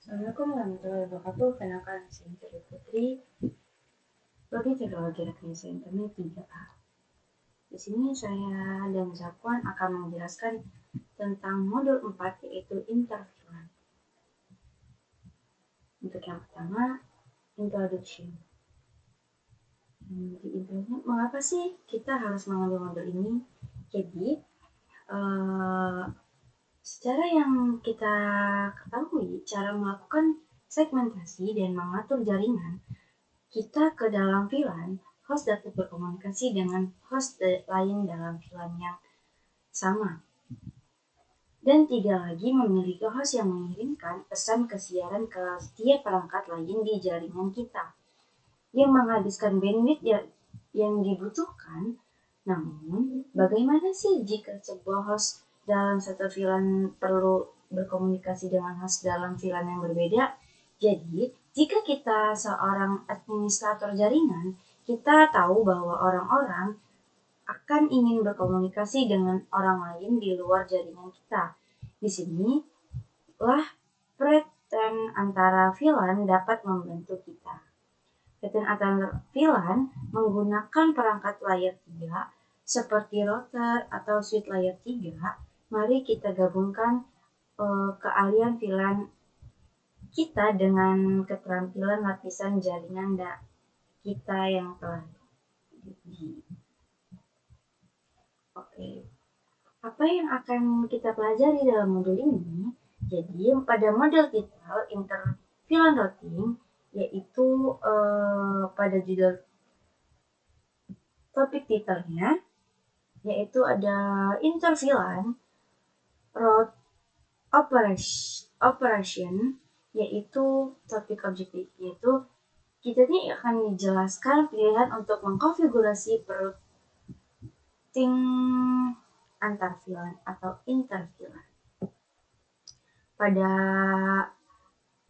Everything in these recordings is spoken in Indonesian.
Assalamualaikum warahmatullahi wabarakatuh. Perkenalkan saya Tri Putri, Prodi Teknologi Rekayasa Internet 3A. Di sini saya dan Zakwan akan menjelaskan tentang modul 4 yaitu interviewan. Untuk yang pertama, introduction. Di internet, mengapa sih kita harus mengambil modul ini? Jadi, secara yang kita ketahui, cara melakukan segmentasi dan mengatur jaringan kita ke dalam VLAN, host dapat berkomunikasi dengan host lain dalam VLAN yang sama. Dan tidak lagi memiliki host yang mengirimkan pesan kesiaran ke setiap perangkat lain di jaringan kita, yang menghabiskan bandwidth yang dibutuhkan. Namun, bagaimana sih jika sebuah host dalam satu VLAN perlu berkomunikasi dengan host dalam VLAN yang berbeda? Jadi, jika kita seorang administrator jaringan, kita tahu bahwa orang-orang akan ingin berkomunikasi dengan orang lain di luar jaringan kita. Di sini lah pattern antara VLAN dapat membantu kita. Pattern antara VLAN menggunakan perangkat layer 3 seperti router atau switch layer 3. Mari kita gabungkan keahlian VLAN kita dengan keterampilan lapisan jaringan kita yang telah Oke. Apa yang akan kita pelajari dalam modul ini? Jadi pada model kita inter-VLAN routing, yaitu pada judul topik titelnya, yaitu ada inter-VLAN route operation, yaitu topik objektif, yaitu kita ini akan dijelaskan pilihan untuk mengkonfigurasi routing antar VLAN atau inter-VLAN. Pada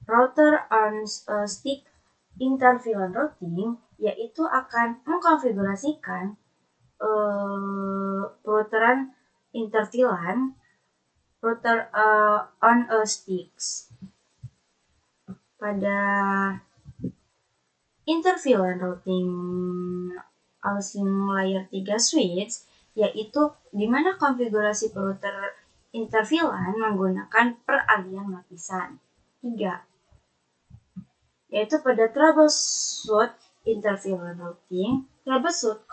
router on stick inter-VLAN routing, yaitu akan mengkonfigurasikan routeran inter-VLAN router on a sticks. Pada inter-VLAN routing using layer 3 switch, yaitu di mana konfigurasi router inter-VLAN menggunakan peralihan lapisan 3, yaitu pada troubleshoot inter-VLAN routing, troubleshoot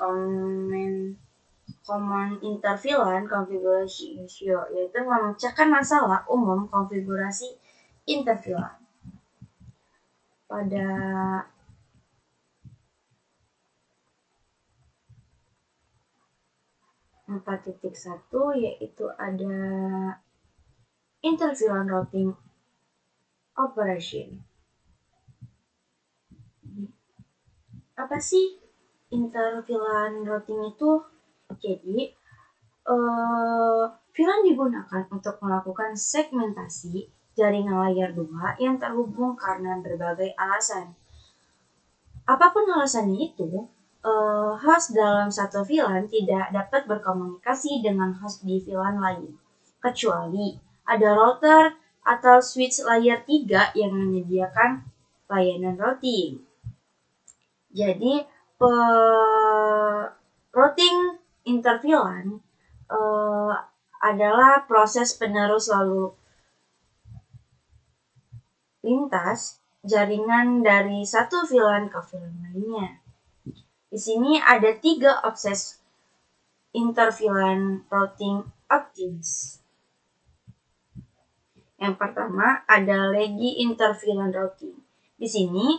common inter-VLAN configuration issue, yaitu memecahkan masalah umum konfigurasi inter-VLAN. Pada empat titik satu, yaitu ada inter-VLAN routing operation. Apa sih inter-VLAN routing itu? Jadi, VLAN digunakan untuk melakukan segmentasi jaringan layer 2 yang terhubung karena berbagai alasan. Apapun alasannya itu, host dalam satu VLAN tidak dapat berkomunikasi dengan host di VLAN lain, kecuali ada router atau switch layer 3 yang menyediakan layanan routing. Jadi, routing inter-VLAN adalah proses penerus lalu lintas jaringan dari satu VLAN ke VLAN lainnya. Di sini ada 3 akses inter-VLAN routing options. Yang pertama ada lagi inter-VLAN routing. Di sini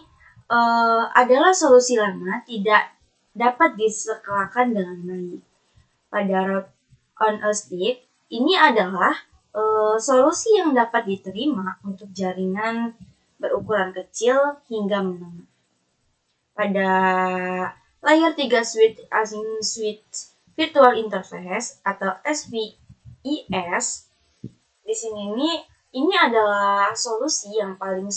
adalah solusi lama tidak dapat disekolahkan dengan baik. Pada route on a stick, ini adalah solusi yang dapat diterima untuk jaringan berukuran kecil hingga menengah. Pada layer 3 switch async switch virtual interface atau SVIS, di sini ini adalah solusi yang paling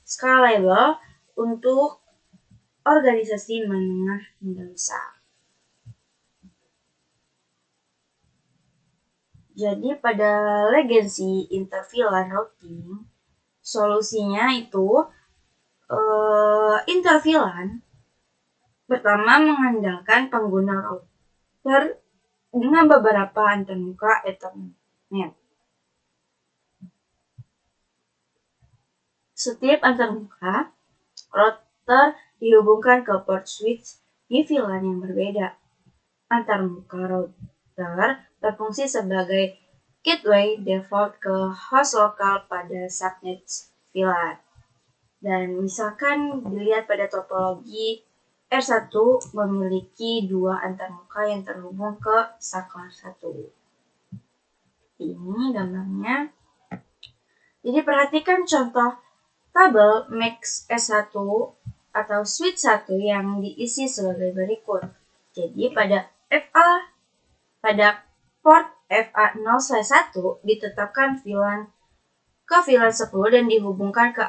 scalable untuk organisasi menengah hingga besar. Jadi pada legacy inter-VLAN routing, Solusinya itu interVLAN pertama mengandalkan pengguna router dengan beberapa antarmuka Ethernet. Setiap antarmuka router dihubungkan ke port switch di VLAN yang berbeda. Antarmuka router berfungsi sebagai gateway default ke host lokal pada subnet VLAN. Dan misalkan dilihat pada topologi R1 memiliki dua antarmuka yang terhubung ke saklar 1. Ini gambarnya. Jadi perhatikan contoh tabel MAC S1 atau switch 1 yang diisi sebagai berikut. Jadi pada port FA0/1 ditetapkan VLAN ke VLAN 10 dan dihubungkan ke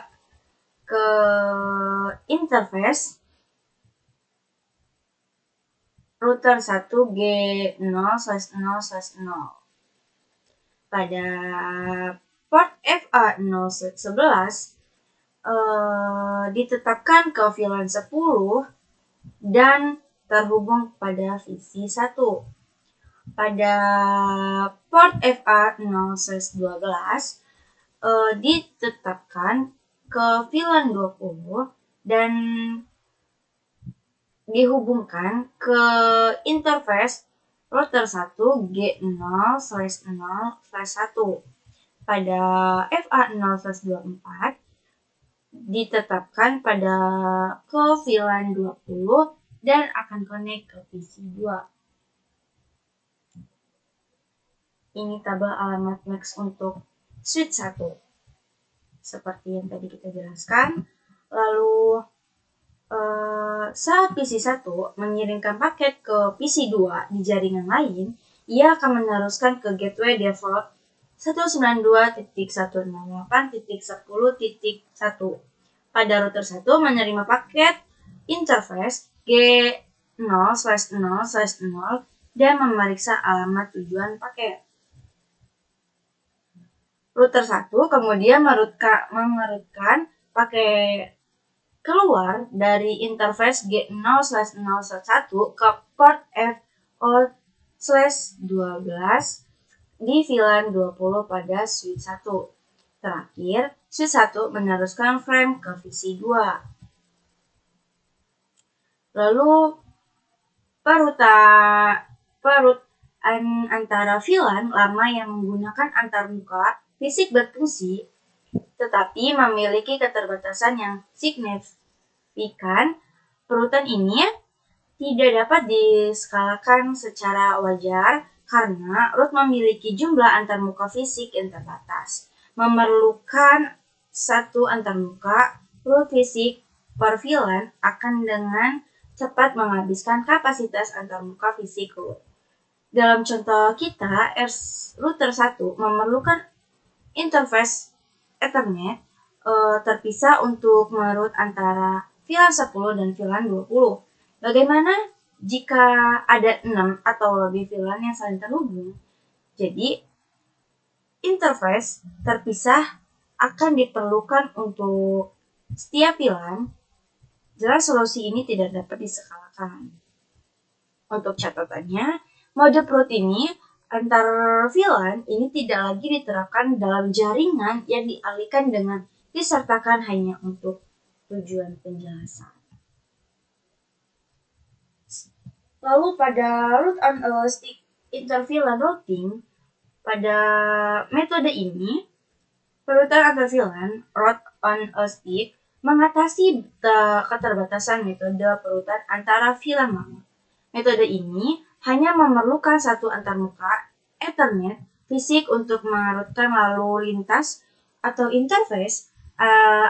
interface router 1 G0/0/0. Pada port FA0/11 ditetapkan ke VLAN 10 dan terhubung pada VC 1. Pada port FA0/12 ditetapkan ke VLAN 20 dan dihubungkan ke interface router 1 G0/0/1. Pada FA0/24 ditetapkan ke VLAN 20 dan akan connect ke PC 2. Ini tabel alamat MAC untuk switch 1. Seperti yang tadi kita jelaskan. Lalu saat PC 1 mengirimkan paket ke PC 2 di jaringan lain, ia akan meneruskan ke gateway default 192.168.10.1. Pada router 1 menerima paket interface G0/0/0 dan memeriksa alamat tujuan paket. Router 1 kemudian mengerutkan paket keluar dari interface G0/0/1 ke port FO/12 di VLAN 20 pada switch 1. Terakhir, switch 1 meneruskan frame ke VC 2. Lalu perutan antara VLAN lama yang menggunakan antarmuka fisik berfungsi tetapi memiliki keterbatasan yang signifikan. Perutan ini tidak dapat diskalakan secara wajar karena root memiliki jumlah antarmuka fisik yang terbatas. Memerlukan satu antarmuka root fisik per VLAN akan dengan cepat menghabiskan kapasitas antarmuka fisik root. Dalam contoh kita, router 1 memerlukan interface Ethernet terpisah untuk meroot antara VLAN 10 dan VLAN 20. Bagaimana jika ada 6 atau lebih VLAN yang saling terhubung? Jadi, interface terpisah akan diperlukan untuk setiap VLAN. Jelas solusi ini tidak dapat diskalakan. Untuk catatannya, mode root ini antar VLAN ini tidak lagi diterapkan dalam jaringan yang dialihkan dengan disertakan hanya untuk tujuan penjelasan. Lalu pada root on a stick inter-VLAN routing, pada metode ini, perutan antar VLAN root on a stick mengatasi keterbatasan metode perutan antara VLAN lama. Metode ini hanya memerlukan satu antarmuka Ethernet fisik untuk mengarutkan lalu lintas atau interface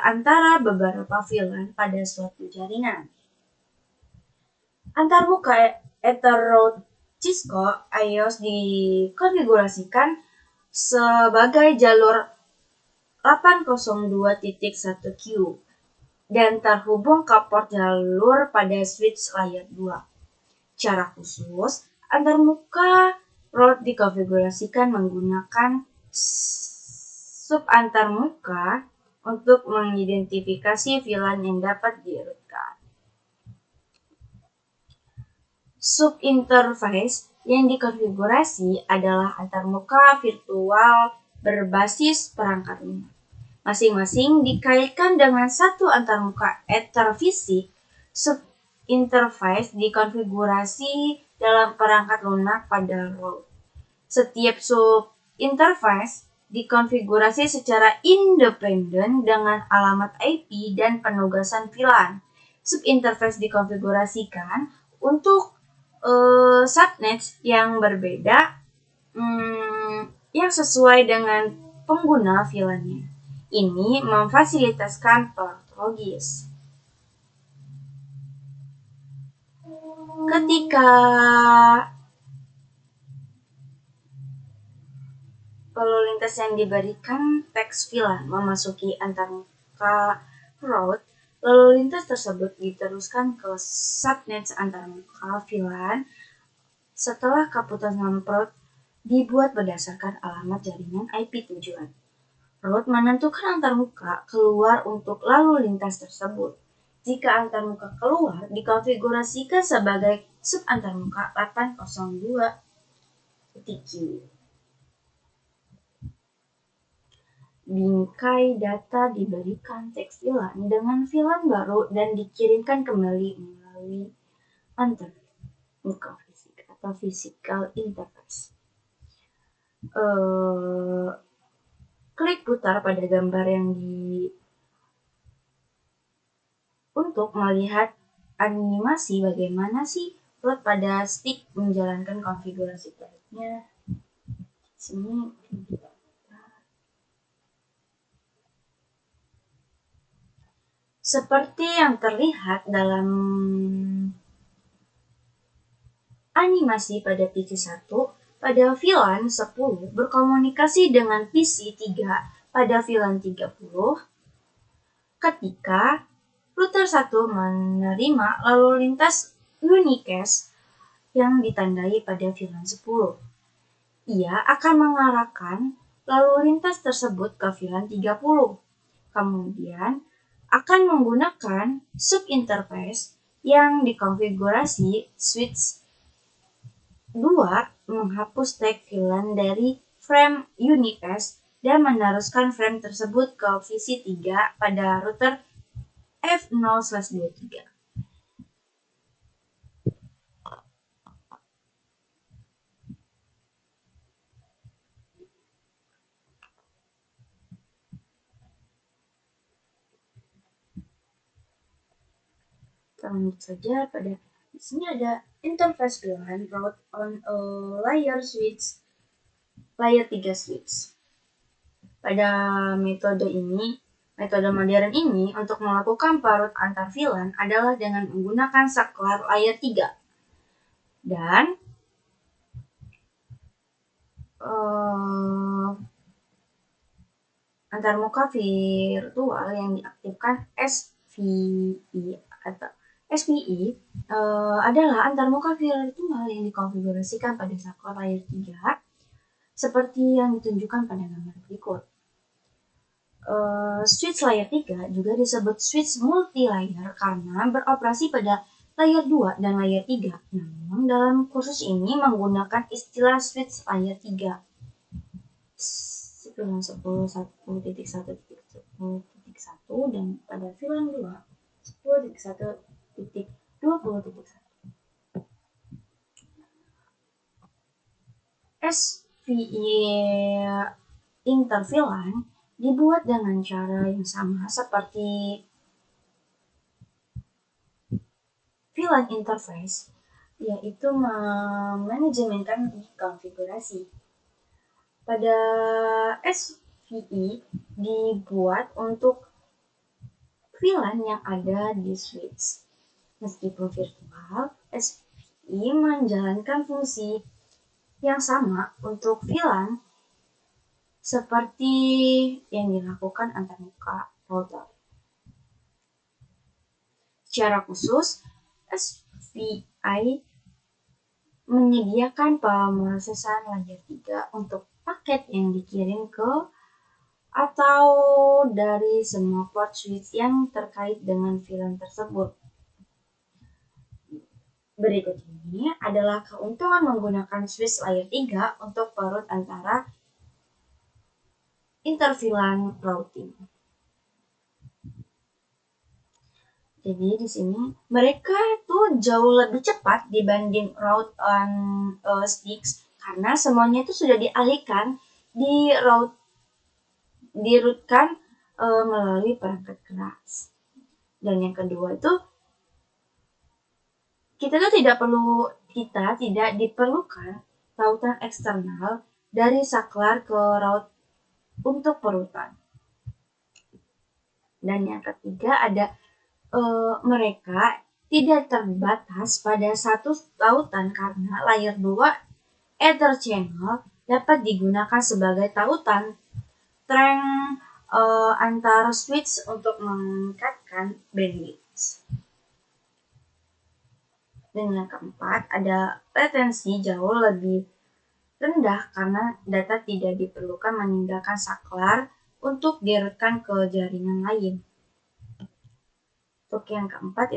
antara beberapa VLAN pada suatu jaringan. Antarmuka Etherroot Cisco iOS dikonfigurasikan sebagai jalur 802.1Q dan terhubung ke port jalur pada switch layer 2. Secara khusus, antarmuka root dikonfigurasikan menggunakan subantarmuka untuk mengidentifikasi VLAN yang dapat dirutkan. Subinterface yang dikonfigurasi adalah antarmuka virtual berbasis perangkat lunak. Masing-masing dikaitkan dengan satu antarmuka ether fisik. Subinterface dikonfigurasi dalam perangkat lunak pada root. Setiap subinterface dikonfigurasi secara independen dengan alamat IP dan penugasan VLAN. Subinterface dikonfigurasikan untuk subnets yang berbeda yang sesuai dengan pengguna VLAN-nya. Ini memfasilitaskan topologis. Ketika lalu lintas yang diberikan teks VLAN memasuki antarmuka root, lalu lintas tersebut diteruskan ke subnets antarmuka VLAN setelah keputusan root dibuat berdasarkan alamat jaringan IP tujuan. Root menentukan antarmuka keluar untuk lalu lintas tersebut. Jika antarmuka keluar dikonfigurasikan sebagai subantarmuka 802.q. Bingkai data diberikan teks VLAN dengan VLAN baru dan dikirimkan kembali melalui antarmuka fisik atau physical interface. Klik putar pada gambar yang untuk melihat animasi bagaimana sih root pada stick menjalankan konfigurasi baiknya. Sini seperti yang terlihat dalam animasi pada PC1, pada VLAN 10 berkomunikasi dengan PC3 pada VLAN 30 ketika router 1 menerima lalu lintas unicast yang ditandai pada VLAN 10. Ia akan mengarahkan lalu lintas tersebut ke VLAN 30. Kemudian akan menggunakan subinterface yang dikonfigurasi switch 2 menghapus tag VLAN dari frame unicast dan meneruskan frame tersebut ke VC3 pada router F0/23. Lanjut saja pada di sini ada interface VLAN route on a layer 3 switch. Pada metode modern ini untuk melakukan parut antar VLAN adalah dengan menggunakan saklar layer 3 dan antarmuka virtual yang diaktifkan SVI atau SPI adalah antarmuka virtual yang dikonfigurasikan pada saklar layer 3 seperti yang ditunjukkan pada gambar berikut. Switch layer 3 juga disebut switch multi-layer karena beroperasi pada layer 2 dan layer 3. Namun dalam kursus ini menggunakan istilah switch layer 3. 10.1.10.1 dan pada VLAN 2 10.1.20.1. SVI interVLAN dibuat dengan cara yang sama seperti VLAN interface, yaitu memanajemenkan konfigurasi. Pada SVI dibuat untuk VLAN yang ada di switch. Meskipun virtual, SVI menjalankan fungsi yang sama untuk VLAN seperti yang dilakukan antarmuka router. Secara khusus, SVI menyediakan pemrosesan layer 3 untuk paket yang dikirim ke atau dari semua port switch yang terkait dengan VLAN tersebut. Berikut ini adalah keuntungan menggunakan switch layer 3 untuk perut antara inter-VLAN routing. Jadi di sini mereka tuh jauh lebih cepat dibanding route on sticks karena semuanya itu sudah dialihkan dirutkan melalui perangkat keras. Dan yang kedua itu tidak diperlukan tautan eksternal dari saklar ke route untuk perutan. Dan yang ketiga ada mereka tidak terbatas pada satu tautan karena layer 2 Ether channel dapat digunakan sebagai tautan trunk antar switch untuk meningkatkan bandwidth. Dan yang keempat ada latensi jauh lebih rendah karena data tidak diperlukan meninggalkan saklar untuk dirutkan ke jaringan lain. Untuk yang kelima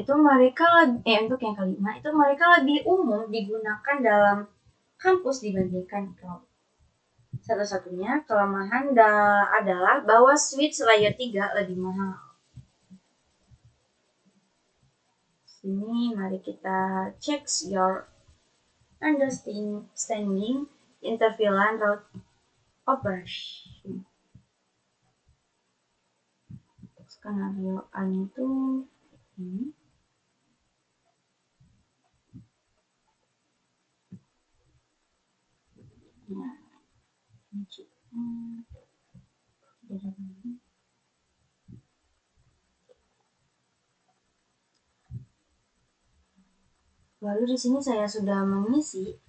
itu mereka lebih umum digunakan dalam kampus dibandingkan cloud. Satu-satunya kelemahan adalah bahwa switch layer 3 lebih mahal. Sini mari kita check your understanding inter-VLAN route operation. Skenario A itu ini. Nah, lalu di sini saya sudah mengisi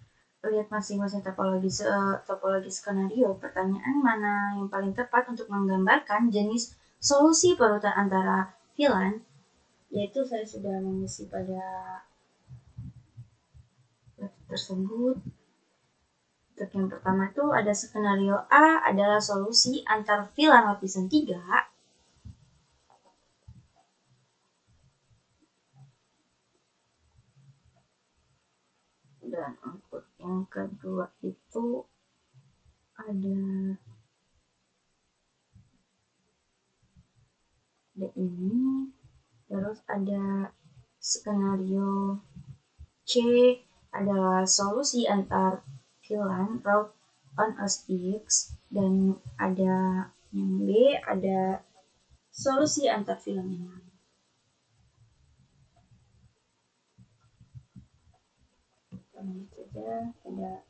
lihat masing-masing topologi skenario. Pertanyaan mana yang paling tepat untuk menggambarkan jenis solusi perutan antara VLAN, yaitu saya sudah mengisi pada tersebut. Untuk yang pertama itu ada skenario A adalah solusi antar VLAN lapisan 3. Dan untuk yang kedua itu ada ini. Terus ada skenario C adalah solusi antar VLAN route on a sticks, dan ada yang B ada solusi antar VLAN yang lain. Lanjut saja ada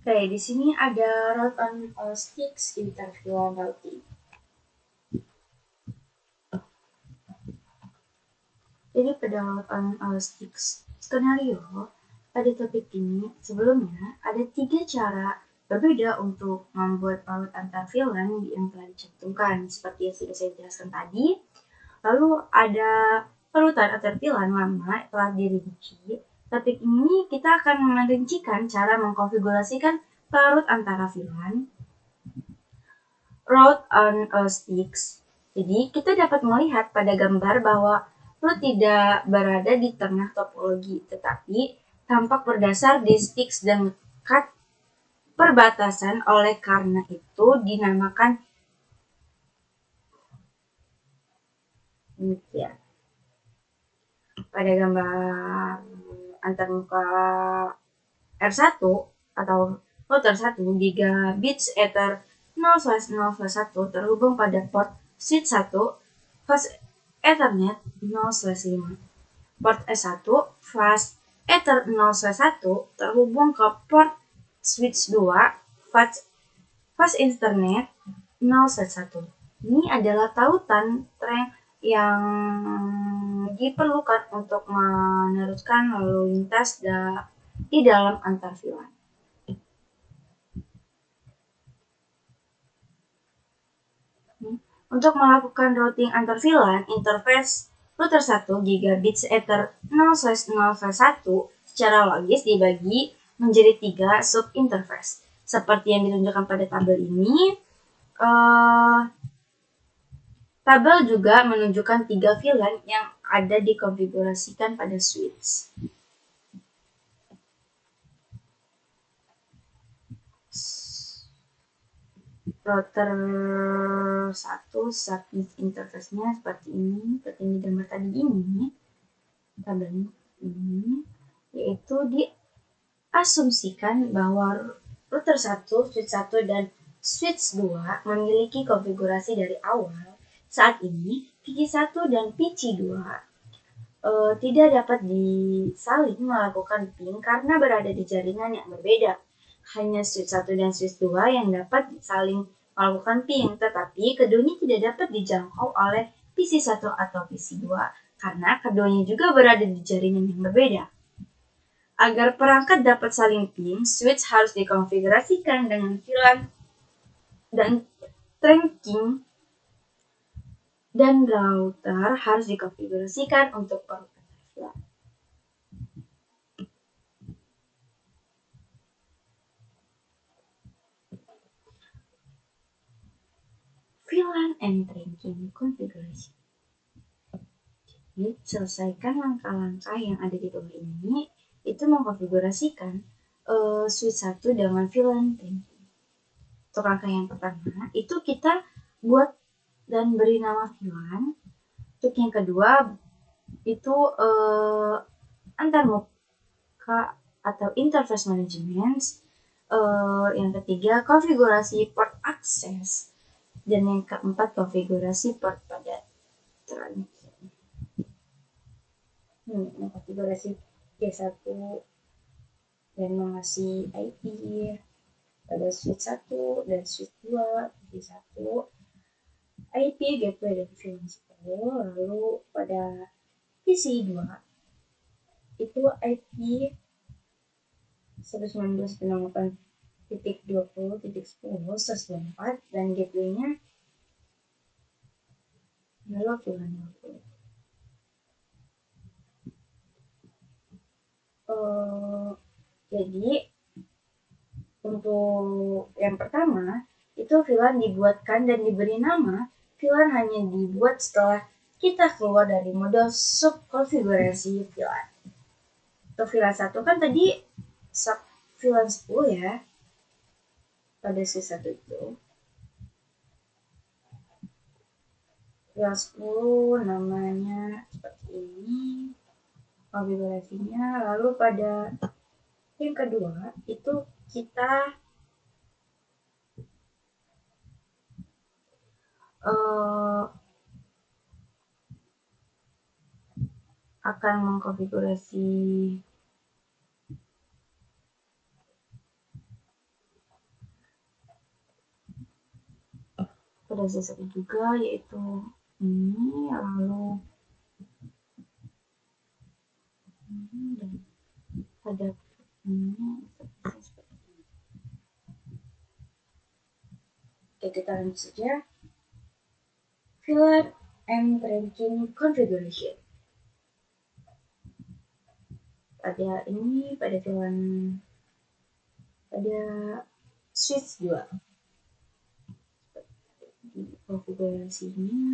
Oke, di sini ada route on all sticks inter-VLAN routing. Jadi pada route on all sticks skenario pada topik ini sebelumnya ada 3 cara berbeda untuk membuat route antar VLAN yang telah dicantumkan seperti yang sudah saya jelaskan tadi. Lalu ada perutan antar VLAN lama telah dirinci. Topik ini kita akan merincikan cara mengkonfigurasikan parut antara VLAN route on all sticks. Jadi kita dapat melihat pada gambar bahwa route tidak berada di tengah topologi, tetapi tampak berdasar di sticks dan cut perbatasan. Oleh karena itu dinamakan demikian. Pada gambar antarmuka R1 atau router 1 gigabits Ether 0/0/1 terhubung pada port switch 1 fast Ethernet 0/5. Port S1 fast Ether 0/1 terhubung ke port switch 2 fast Ethernet 0/1. Ini adalah tautan trunk yang diperlukan untuk meneruskan lalu lintas di dalam antar VLAN. Untuk melakukan routing antar VLAN, interface router 1 gigabit Ether 0/0/1 secara logis dibagi menjadi 3 sub-interface. Seperti yang ditunjukkan pada tabel ini, tabel juga menunjukkan 3 VLAN yang ada dikonfigurasikan pada switch. Router 1 sub-interface-nya seperti ini, seperti yang digambar tadi ini, tabelnya ini, yaitu diasumsikan bahwa router 1, switch 1, dan switch 2 memiliki konfigurasi dari awal. Saat ini, PC1 dan PC2 tidak dapat disaling melakukan ping karena berada di jaringan yang berbeda. Hanya switch 1 dan switch 2 yang dapat saling melakukan ping, tetapi keduanya tidak dapat dijangkau oleh PC1 atau PC2 karena keduanya juga berada di jaringan yang berbeda. Agar perangkat dapat saling ping, switch harus dikonfigurasikan dengan VLAN dan trunking, dan router harus dikonfigurasikan untuk perubahan VLAN. VLAN and trunking configuration. Jadi, selesaikan langkah-langkah yang ada di bawah ini, itu mengkonfigurasikan switch 1 dengan VLAN trunking. Untuk langkah yang pertama, itu kita buat dan beri nama VLAN. Untuk yang kedua, itu antarmuka atau interface management. Yang ketiga, konfigurasi port access. Dan yang keempat, konfigurasi port pada trunking. Konfigurasi P1 dan mengasih IP pada switch 1 dan switch 2, P1, IP gateway dan VLAN 10, lalu pada PC2 itu IP 192.168.20.10/124 dan gateway-nya adalah VLAN 20. Jadi untuk yang pertama itu VLAN dibuatkan dan diberi nama. VLAN hanya dibuat setelah kita keluar dari mode subkonfigurasi VLAN. Untuk VLAN 1 kan tadi VLAN 10 ya, pada switch 1 itu VLAN 10 namanya seperti ini konfigurasinya. Lalu pada yang kedua itu kita akan mengkonfigurasi pada switch juga, yaitu ini, lalu ini, dan pada ini. Oke, kita lanjut saja. VLAN and trunking configuration. Pada ini, pada VLAN, pada switch 2. Di konfigurasinya.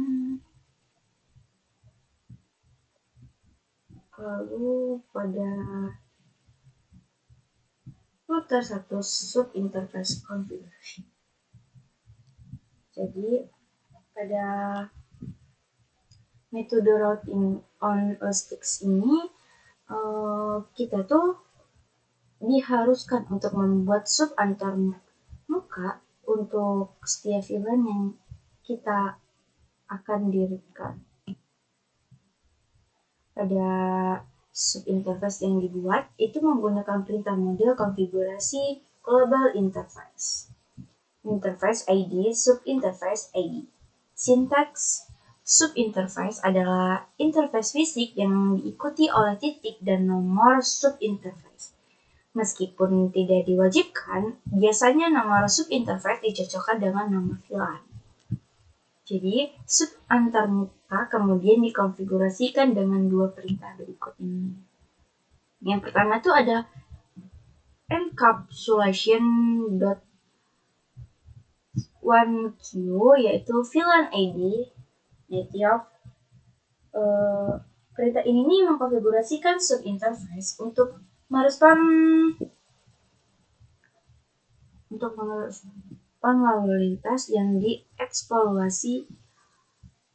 Lalu pada router 1 sub interface configuration. Jadi pada metode routing on a sticks ini kita tuh diharuskan untuk membuat sub antar muka untuk setiap VLAN yang kita akan dirikan. Pada sub interface yang dibuat itu menggunakan perintah model konfigurasi global interface. Interface ID, sub interface ID. Sintaks sub interface adalah interface fisik yang diikuti oleh titik dan nomor sub interface. Meskipun tidak diwajibkan, biasanya nomor sub interface dicocokkan dengan nomor VLAN. Jadi, sub antarmuka kemudian dikonfigurasikan dengan dua perintah berikut ini. Yang pertama itu ada encapsulation.1q, yaitu VLAN ID native. Perintah ini mengkonfigurasikan subinterface untuk merespon lalu lintas yang dieksploitasi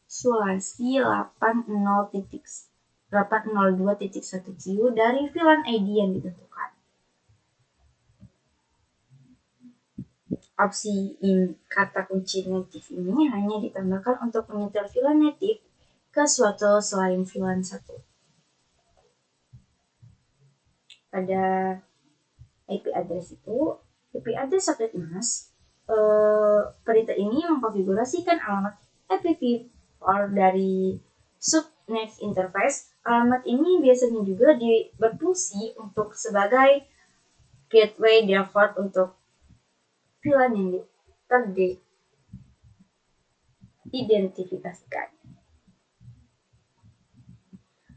sulasi 802.1q dari VLAN ID yang ditentukan. Opsi kata kunci native ini hanya ditambahkan untuk menyetel VLAN native ke suatu selain VLAN 1. Pada IP address itu, IP address subnet mask, perintah ini mengkonfigurasikan alamat IPv4 dari subnet interface. Alamat ini biasanya juga berfungsi untuk sebagai gateway default untuk VLAN yang teridentifikasikan.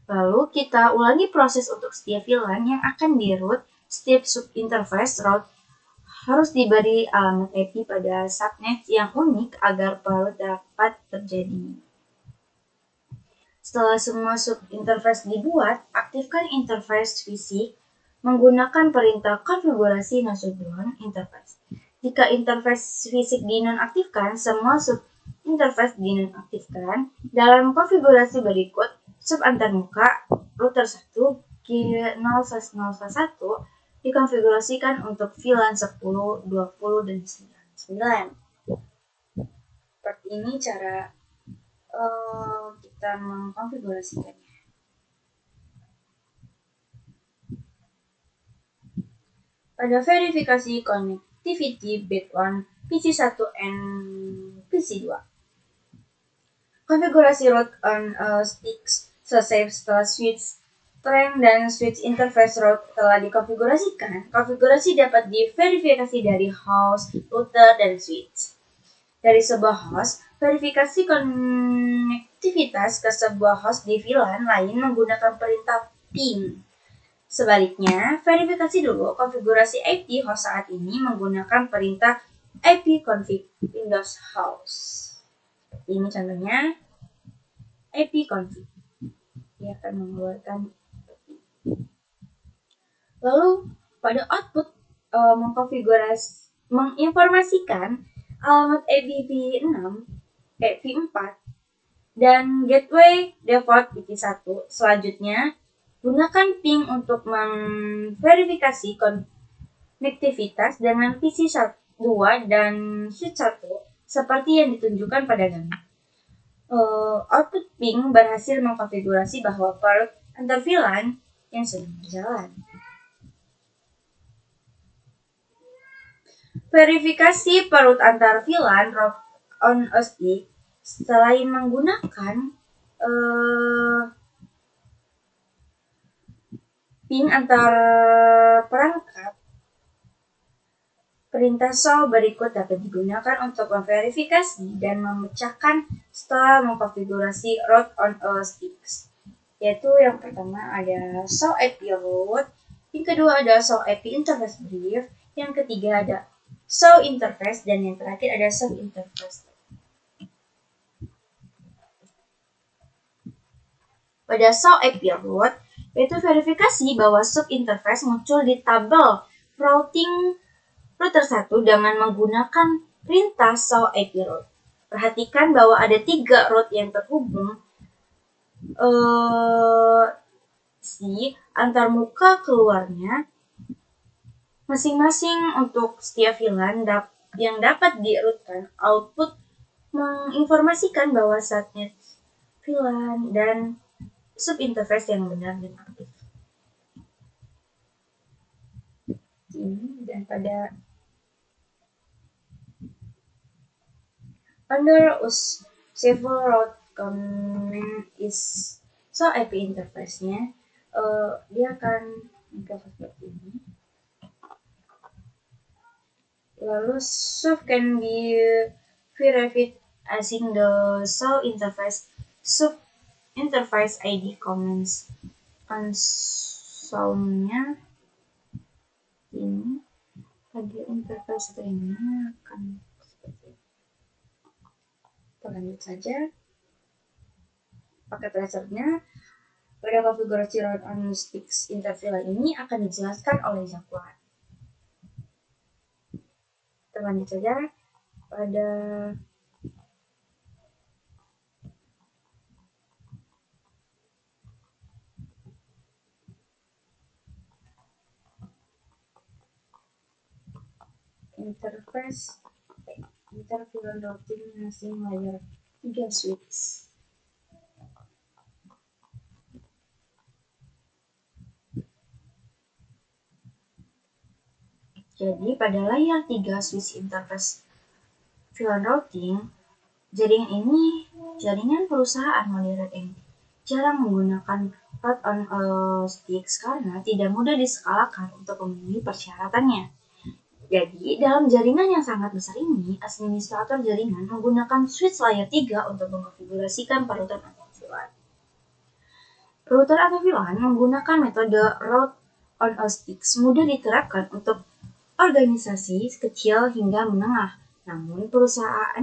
Lalu kita ulangi proses untuk setiap VLAN yang akan di-route. Setiap subinterface route harus diberi alamat IP pada subnet yang unik agar parut dapat terjadi. Setelah semua subinterface dibuat, aktifkan interface fisik menggunakan perintah konfigurasi no-shutdown interface. Jika interface fisik dinonaktifkan, semua subinterface dinonaktifkan. Dalam konfigurasi berikut, sub antarmuka router 1 K0/0/1 dikonfigurasikan untuk VLAN 10, 20, dan 99. Seperti ini cara kita mengkonfigurasikannya. Pada verifikasi connectivity between PC1 and PC2. Konfigurasi route on sticks selesai setelah switch trunk dan switch interface route telah dikonfigurasikan. Konfigurasi dapat diverifikasi dari host, router, dan switch. Dari sebuah host, verifikasi konektivitas ke sebuah host di VLAN lain menggunakan perintah ping. Sebaliknya, verifikasi dulu konfigurasi IP host saat ini menggunakan perintah ipconfig Windows host. Ini contohnya ipconfig. Dia akan mengeluarkan. Lalu pada output menginformasikan alamat IPv6, IPv4, dan gateway default IP1. Selanjutnya, gunakan ping untuk memverifikasi konektivitas dengan PC2 dan switch 1 seperti yang ditunjukkan pada gambar. Output ping berhasil mengkonfigurasi bahwa parut antar VLAN yang sedang berjalan. Verifikasi parut antar VLAN on a stick selain menggunakan ping antar perangkat, perintah show berikut dapat digunakan untuk memverifikasi dan memecahkan setelah mengkonfigurasi route on a sticks. Yaitu yang pertama ada show IP route, yang kedua ada show IP interface brief, yang ketiga ada show interface, dan yang terakhir ada show interface. Pada show IP route, yaitu verifikasi bahwa subinterface muncul di tabel routing router 1 dengan menggunakan perintah show IP route. Perhatikan bahwa ada 3 route yang terhubung antarmuka keluarnya masing-masing untuk setiap VLAN yang dapat di-routekan. Output menginformasikan bahwa subnet VLAN dan subinterface yang benar dan aktif. Dan pada under several route command is show IP interface-nya, dia akan seperti ini. Lalu sub can be verified assign the show interface sub interface ID comments. Console-nya ini pada interface stringnya akan seperti ini. Kita lanjut saja. Paket tracernya pada konfigurasi route on sticks interval ini akan dijelaskan oleh Jacquard. Kita lanjut saja pada interface interval routing masing layer 3 switch. Jadi pada layar 3 switch interface VLAN routing, jaringan perusahaan modern ini jarang menggunakan route on sticks karena tidak mudah diskalakan untuk memenuhi persyaratannya. Jadi, dalam jaringan yang sangat besar ini, administrator jaringan menggunakan switch layer 3 untuk mengkonfigurasikan perutan antar VLAN. Router atau VLAN menggunakan metode route on a sticks mudah diterapkan untuk organisasi kecil hingga menengah. Namun, perusahaan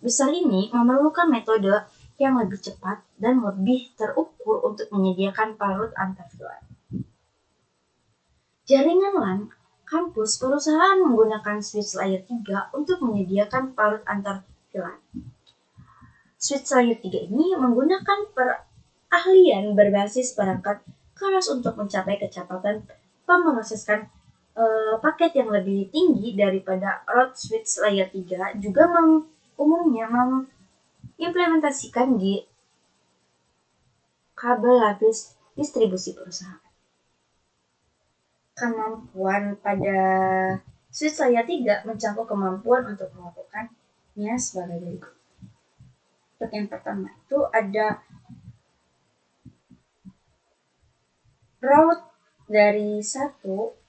besar ini memerlukan metode yang lebih cepat dan lebih terukur untuk menyediakan parut antar VLAN. Jaringan LAN kampus perusahaan menggunakan switch layer 3 untuk menyediakan parut antar VLAN. Switch layer 3 ini menggunakan perahlian berbasis perangkat keras untuk mencapai kecepatan pemrosesan paket yang lebih tinggi daripada route switch layer 3 juga umumnya mengimplementasikan di kabel lapis distribusi perusahaan. Kemampuan pada switch layer 3 mencakup kemampuan untuk melakukannya sebagai berikut. Untuk yang pertama itu ada route dari satu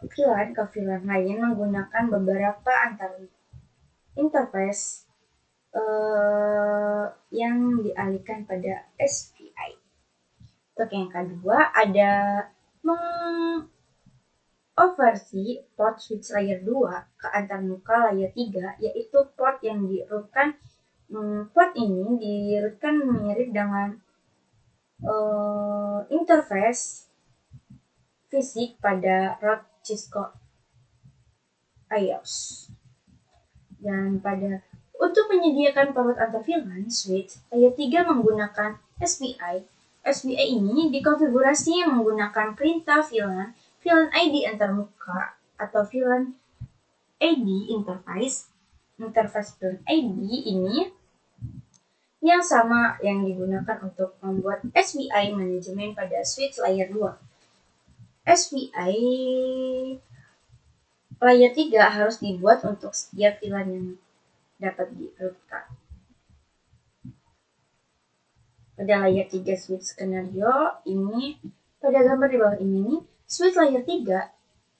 VLAN ke VLAN lain menggunakan beberapa interface yang dialihkan pada SPI. Untuk yang kedua ada mengoversi port switch layer 2 ke antarmuka layer 3, yaitu port yang dirutkan. Port ini dirutkan mirip dengan interface fisik pada route Cisco iOS. Dan untuk menyediakan parut antar VLAN switch layer 3 menggunakan SPI. SPI ini dikonfigurasi menggunakan perintah VLAN ID antarmuka atau VLAN ID interface VLAN ID ini yang sama yang digunakan untuk membuat SPI manajemen pada switch layer 2. SPI layer 3 harus dibuat untuk setiap VLAN yang dapat dirutkan. Pada layer 3 switch skenario ini, pada gambar di bawah ini, switch layer 3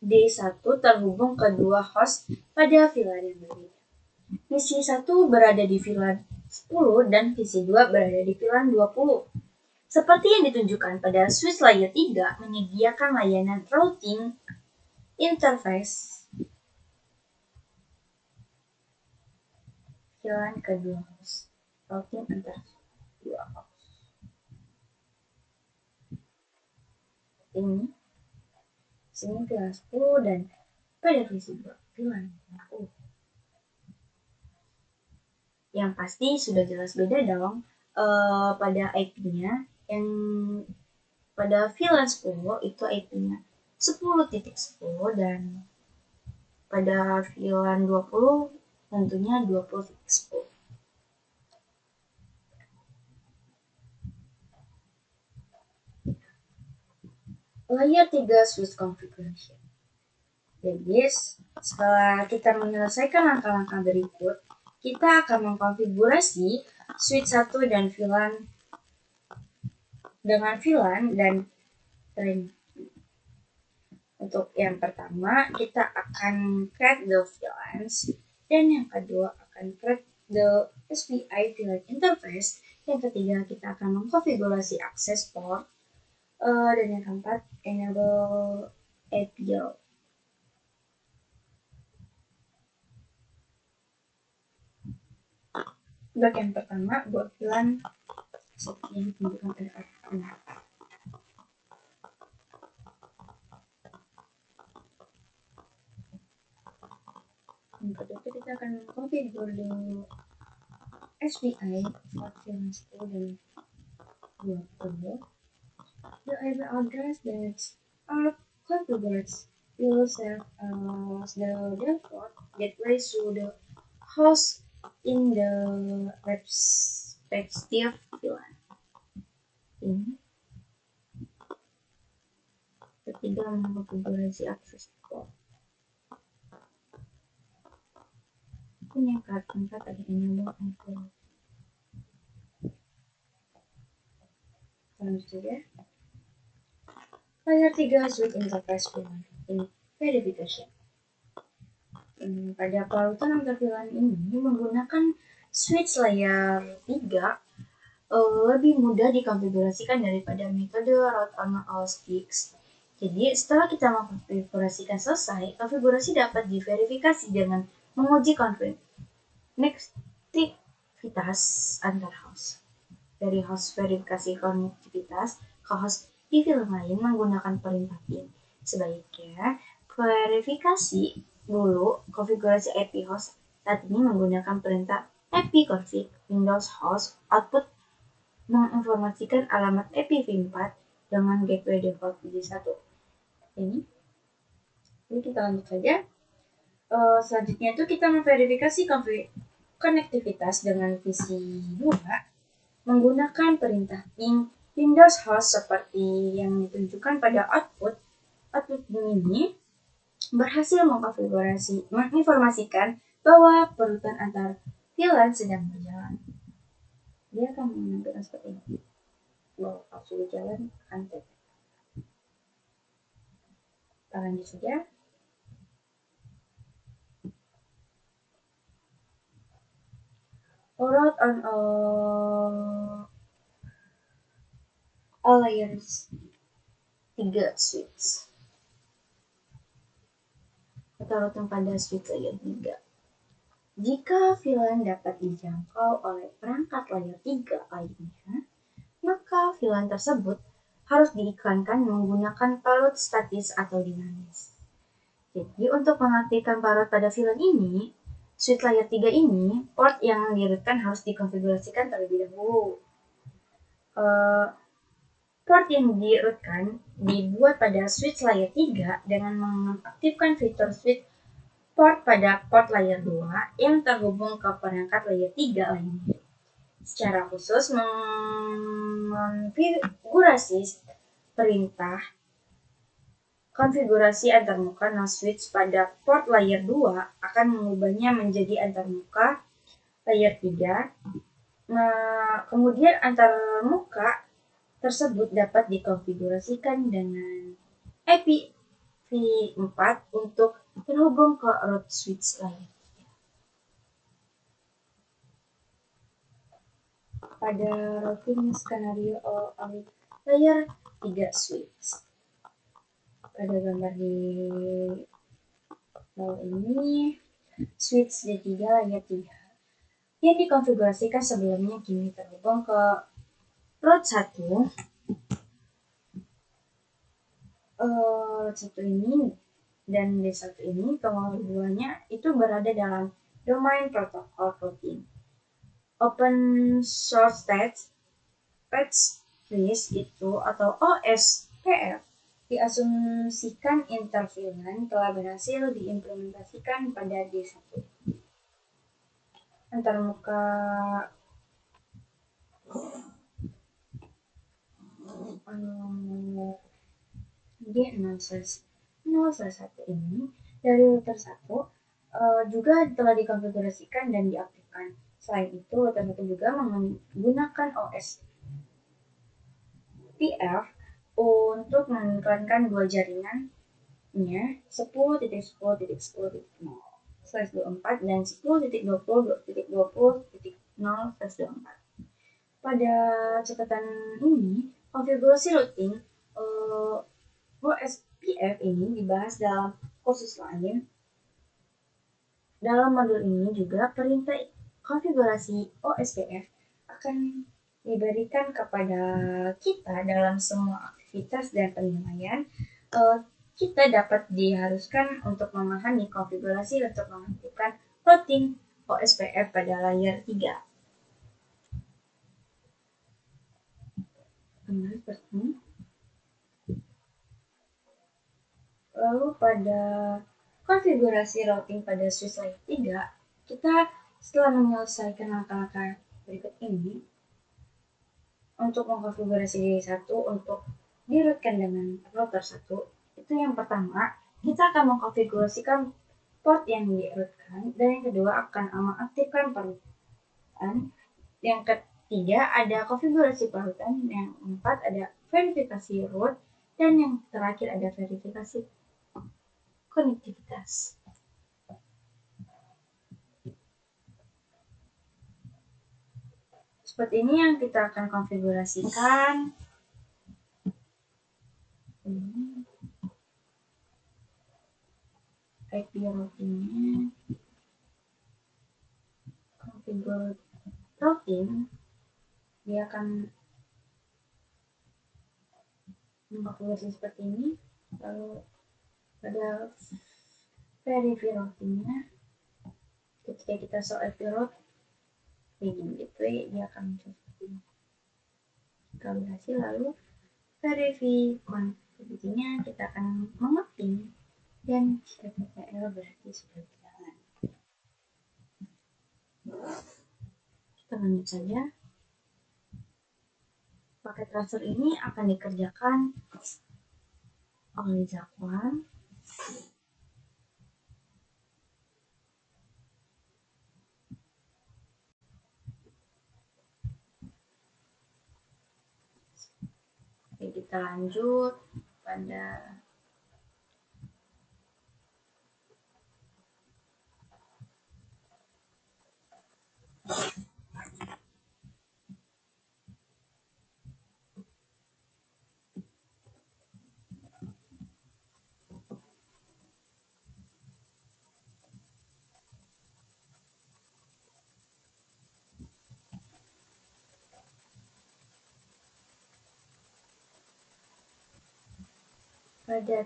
D1 terhubung ke dua host pada VLAN yang berbeda. Visi 1 berada di VLAN 10 dan visi 2 berada di VLAN 20. Seperti yang ditunjukkan pada switch layer 3 menyediakan layanan routing interface VLAN ke dua host. Routing antar dua host. Ini VLAN 10 dan pada visi 2 VLAN 20. Yang pasti sudah jelas beda dong pada IP-nya. Yang pada VLAN 10 itu IP-nya 10.10 dan pada VLAN 20 tentunya 20.10. Layer 3 switch configuration. Jadi setelah kita menyelesaikan langkah-langkah berikut, kita akan mengkonfigurasi switch 1 dan VLAN dengan VLAN dan ring. Untuk yang pertama, kita akan create the VLANs dan yang kedua akan create the SPI VLAN interface. Yang ketiga, kita akan mengkonfigurasi akses port. Dan yang keempat, enable API. Bagian pertama, buat VLAN seperti yang ditunjukkan pada ini. Yang kedua, kita akan mengkonfigur dulu SPI for VLAN 10 dan 20. The IP address that are configured will serve as the default gateway to the host in the respective VLAN. Ini ketiga, mengkonfigurasi akses port. Ini yang keempat, ada enable API. Selanjutnya, layer 3 switch interface VLAN in verification. Pada perawatan antar VLAN ini menggunakan switch layer 3 lebih mudah dikonfigurasikan daripada metode route on all sticks. Jadi setelah kita mengkonfigurasikan selesai, konfigurasi dapat diverifikasi dengan menguji konektivitas antar host. Dari host verifikasi konektivitas ke host di VLAN lain menggunakan perintah pin. Sebaiknya verifikasi dulu konfigurasi IP host. Saat ini menggunakan perintah ipconfig Windows host output menginformasikan alamat IPv4 dengan gateway default VG1. Ini kita lanjut saja. Selanjutnya itu kita memverifikasi konektivitas dengan VC2 menggunakan perintah ping Windows host seperti yang ditunjukkan pada output. Output ini berhasil menginformasikan bahwa perutan antar VLAN sedang berjalan. Dia akan menampilkan seperti ini. Bahwa kalau sudah jalan, akan tap. Kita lanjut saja. Route on all layers 3 switch. Kita rutin pada switch layer 3. Jika VLAN dapat dijangkau oleh perangkat layer 3 lainnya, maka VLAN tersebut harus diiklankan menggunakan parut statis atau dinamis. Jadi untuk mengaktifkan parut pada VLAN ini, switch layer 3 ini, port yang di-rootkan harus dikonfigurasikan terlebih dahulu. Port yang di-rootkan dibuat pada switch layer 3 dengan mengaktifkan fitur switch port pada port layer 2 yang terhubung ke perangkat layer 3 lainnya. Secara khusus mengonfigurasi perintah konfigurasi antarmuka no switch pada port layer 2 akan mengubahnya menjadi antarmuka layer 3. Kemudian antarmuka tersebut dapat dikonfigurasikan dengan IPv4 untuk terhubung ke root switch lain. Pada routing skenario layer 3 switch. Pada gambar di bawah ini, switch D3 layer 3 yang dikonfigurasikan sebelumnya kini terhubung ke root 1. Satu ini dan D1 ini keduanya itu berada dalam domain protokol routing. Open source patch list itu atau OSPF diasumsikan interVLAN telah berhasil diimplementasikan pada D1. Antarmuka D011 ini dari router 1 juga telah dikonfigurasikan dan diaktifkan. Selain itu, router 1 juga menggunakan OS PF untuk mengiklankan dua jaringannya 10.10.10.0 10.24 dan 10.20.20.0/24. Pada catatan ini, konfigurasi routing OSPF ini dibahas dalam kursus lain. Dalam modul ini juga perintah konfigurasi OSPF akan diberikan kepada kita dalam semua aktivitas dan penilaian. Kita dapat diharuskan untuk memahami konfigurasi untuk mengaktifkan routing OSPF pada layer 3. Seperti ini. Lalu pada konfigurasi routing pada switch layer 3, kita setelah menyelesaikan langkah-langkah berikut ini, untuk mengkonfigurasi diri satu untuk di-rootkan dengan router 1, itu yang pertama, kita akan mengkonfigurasikan port yang di-rootkan, dan yang kedua akan mengaktifkan perutan. Yang ketiga ada konfigurasi perutan, yang keempat ada verifikasi root, dan yang terakhir ada verifikasi konektivitas. Seperti ini yang kita akan konfigurasikan. IP routingnya, configure routing, dia akan mengkonfigurasi seperti ini. Lalu pada verify routingnya, ketika kita show IP route begini gitu, dia akan muncul seperti ini. Kita berhasil, lalu verify konfigurasinya, kita akan mengetik dan jika TTL berarti sudah berjalan. Kita lanjut saja. Paket transfer ini akan dikerjakan oleh Zakwan. Oke, kita lanjut pada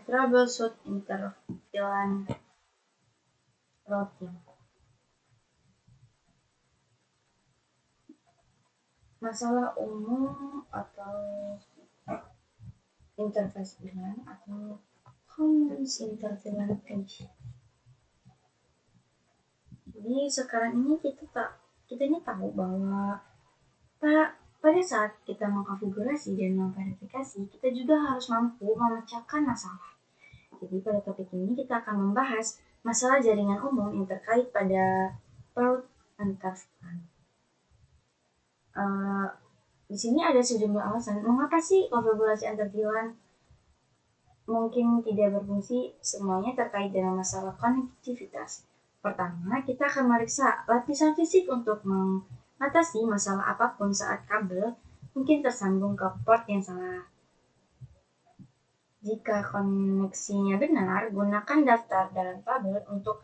troubleshoot interVLAN routing. Masalah umum atau interface VLAN atau common interVLAN edge. Jadi sekarang ini kita ini tahu bahwa pada saat kita mengkonfigurasi dan memverifikasi, kita juga harus mampu memecahkan masalah. Jadi pada topik ini kita akan membahas masalah jaringan umum yang terkait pada port antar VLAN. Di sini ada sejumlah alasan mengapa sih konfigurasi antar VLAN mungkin tidak berfungsi. Semuanya terkait dengan masalah konektivitas. Pertama, kita akan meriksa lapisan fisik untuk mengatasi masalah apapun saat kabel mungkin tersambung ke port yang salah. Jika koneksinya benar, gunakan daftar dalam tabel. Untuk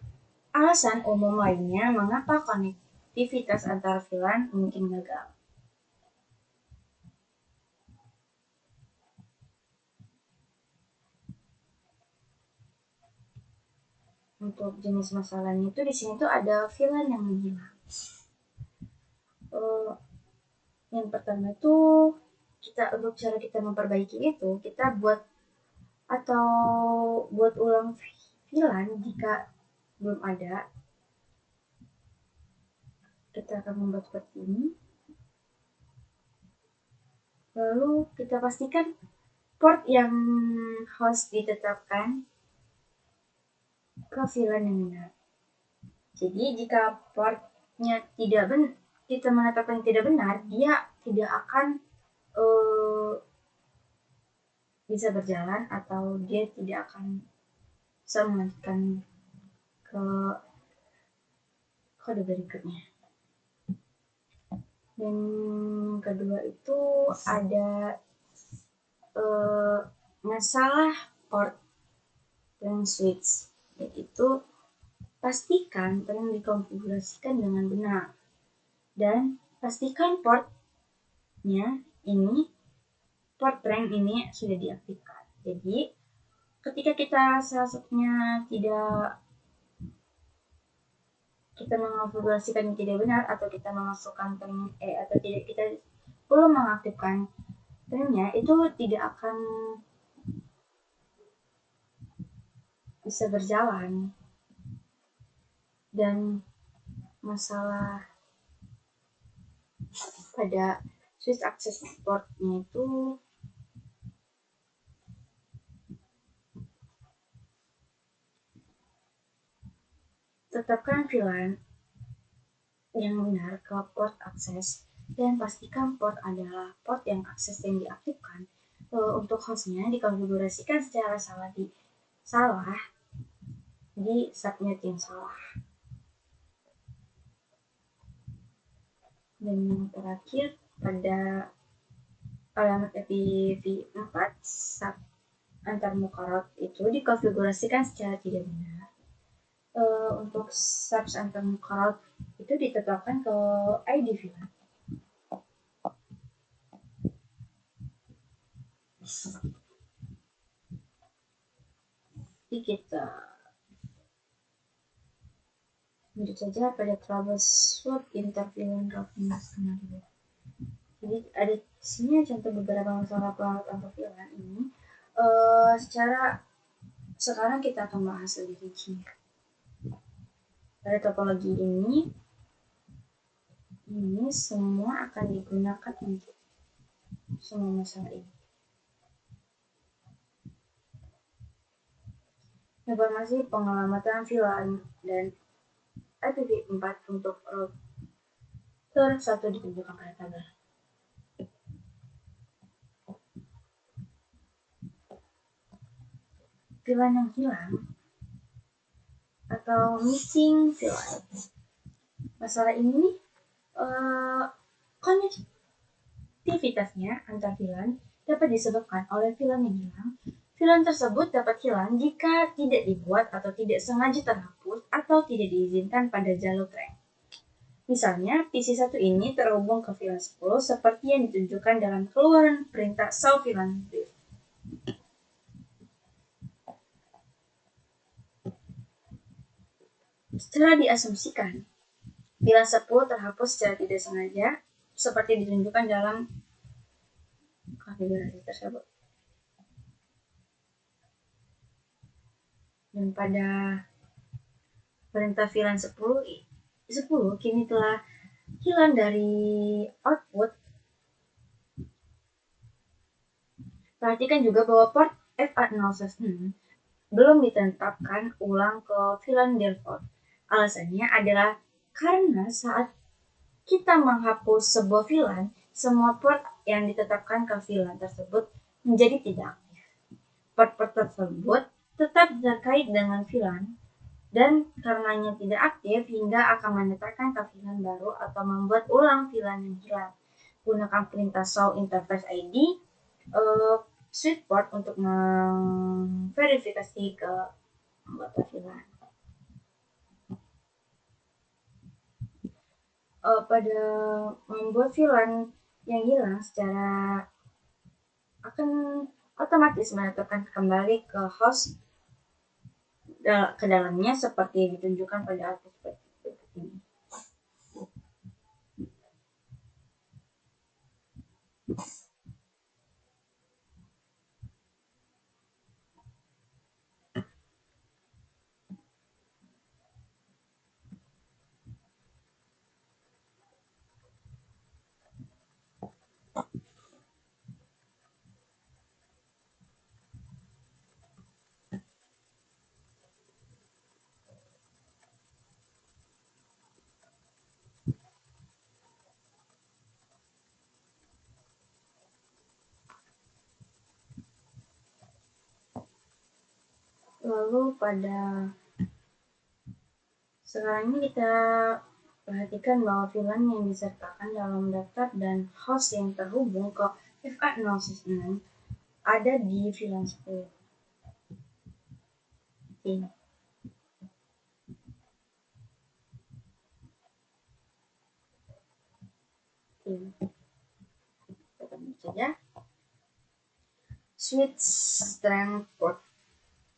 alasan umum lainnya mengapa konektivitas antar VLAN mungkin gagal. Untuk jenis masalahnya itu di sini tuh ada VLAN yang menghilang. Yang pertama itu untuk cara kita memperbaiki itu, kita buat ulang VLAN jika belum ada. Kita akan membuat seperti ini. Lalu kita pastikan port yang host ditetapkan ke VLAN yang benar. Jadi jika portnya kita menetapkan tidak benar, dia tidak akan bisa berjalan atau dia tidak akan bisa melanjutkan ke kode berikutnya. Dan yang kedua itu ada masalah port dan switch, yaitu pastikan tolong dikonfigurasikan dengan benar dan pastikan portnya ini, port rank ini sudah diaktifkan. Jadi ketika kita salah satunya kita mengonfigurasikan yang tidak benar atau kita memasukkan atau tidak, kita belum mengaktifkan trimnya, itu tidak akan bisa berjalan. Dan masalah pada switch access portnya itu tetapkan VLAN yang benar ke port akses dan pastikan port adalah port yang akses yang diaktifkan. Untuk hostnya dikonfigurasikan secara salah di subnet yang salah. Dan yang terakhir, pada alamat IPv4 sub antar muka itu dikonfigurasikan secara tidak benar. Untuk sub antar muka itu ditetapkan ke ID VLAN. Jadi kita lanjut saja pada troubleshoot inter-VLAN routing scenario. Jadi ada di sini contoh beberapa masalah pelanggan VLAN ini. Sekarang kita akan bahas lebih rinci. Pada topologi ini semua akan digunakan untuk semua masalah ini. Informasi pengelamatan VLAN dan IPv4 untuk router 1 ditunjukkan pada tabel. VLAN yang hilang atau missing VLAN. Masalah ini konektivitasnya antar VLAN dapat disebabkan oleh VLAN yang hilang. VLAN tersebut dapat hilang jika tidak dibuat atau tidak sengaja terhapus atau tidak diizinkan pada jalur track. Misalnya, PC1 ini terhubung ke VLAN 10 seperti yang ditunjukkan dalam keluaran perintah show VLAN brief. Setelah diasumsikan, VLAN 10 terhapus secara tidak sengaja seperti ditunjukkan dalam konfigurasi tersebut. Dan pada perintah VLAN 10 kini telah hilang dari output. Perhatikan juga bahwa port FA0/6 belum ditetapkan ulang ke VLAN default. Alasannya adalah karena saat kita menghapus sebuah VLAN, semua port yang ditetapkan ke VLAN tersebut menjadi tidak aktif. Port-port tersebut tetap terkait dengan VLAN dan karenanya tidak aktif hingga akan menetapkan ke VLAN baru atau membuat ulang VLAN yang hilang. Gunakan perintah show interface ID switch port untuk memverifikasi ke anggota VLAN. Pada membuat VLAN yang hilang secara akan otomatis menetapkan kembali ke host ke dalamnya seperti ditunjukkan pada artis berikut ini. Lalu pada sekarang ini kita Perhatikan bahwa VLAN yang disertakan dalam daftar dan host yang terhubung ke FA006 ada di VLAN 10. Oke. Kita saja. Switch strength port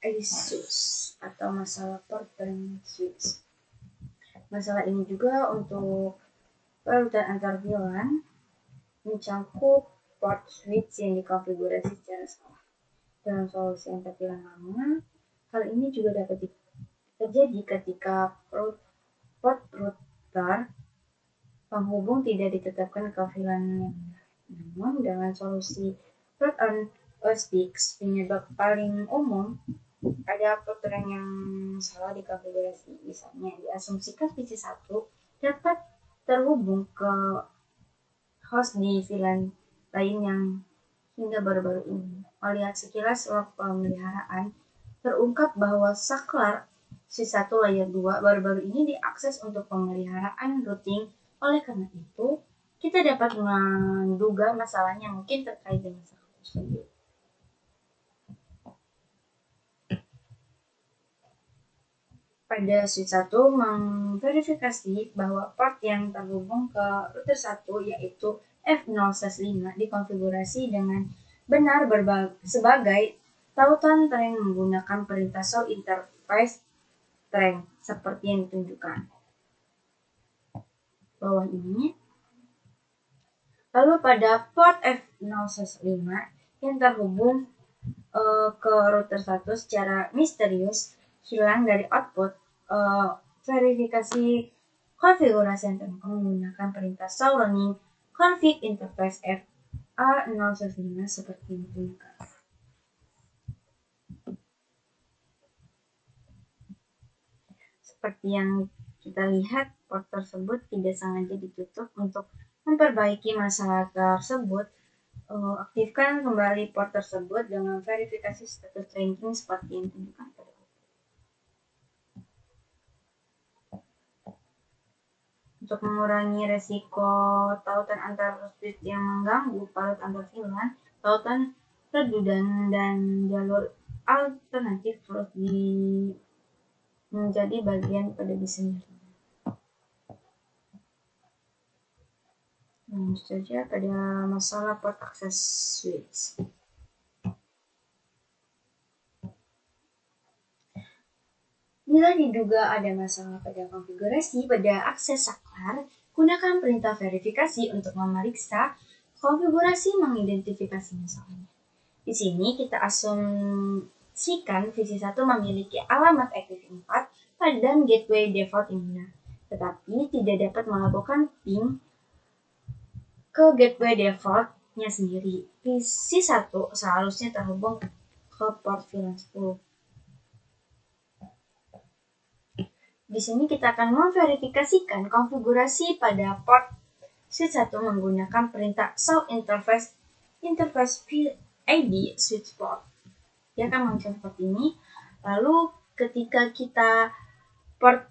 issues atau masalah port strength switch. Masalah ini juga untuk perutan antar VLAN mencakup port switch yang dikonfigurasi secara salah. Dalam solusi antar VLAN lama, hal ini juga dapat terjadi ketika port router penghubung tidak ditetapkan ke VLAN yang benar. Namun, dengan solusi port on fix, penyebab paling umum ada putaran yang salah dikonfigurasi. Misalnya, diasumsikan PC1 dapat terhubung ke host di VLAN lain yang hingga baru-baru ini. Melihat sekilas log pemeliharaan, terungkap bahwa saklar C1 layer 2 baru-baru ini diakses untuk pemeliharaan routing. Oleh karena itu, kita dapat menduga masalahnya mungkin terkait dengan saklar tersebut. Pada switch 1 memverifikasi bahwa port yang terhubung ke router 1 yaitu F0/5 dikonfigurasi dengan benar sebagai tautan treng menggunakan perintah show interface treng seperti yang ditunjukkan bawah ini. Lalu pada port F0/5 yang terhubung ke router 1 secara misterius hilang dari output, verifikasi konfigurasi yang terbuka menggunakan perintah show running config interface FA0/5 seperti ini ditunjukkan. Seperti yang kita lihat, port tersebut tidak sengaja ditutup. Untuk memperbaiki masalah tersebut, aktifkan kembali port tersebut dengan verifikasi status ranking seperti yang ditunjukkan pada untuk mengurangi resiko tautan antar switch yang mengganggu parut antar VLAN, tautan redundan dan jalur alternatif terus menjadi bagian pada desain. Lanjut saja pada masalah port access switch. Bila diduga ada masalah pada konfigurasi pada akses saklar, gunakan perintah verifikasi untuk memeriksa konfigurasi mengidentifikasi masalahnya. Di sini kita asumsikan VC1 memiliki alamat IPv4 dan gateway default yang benar, tetapi tidak dapat melakukan ping ke gateway defaultnya sendiri. VC1 seharusnya terhubung ke port VLAN 10. Di sini kita akan memverifikasikan konfigurasi pada port switch 1 menggunakan perintah show interface ID switch port. Dia akan muncul seperti ini. Lalu ketika kita port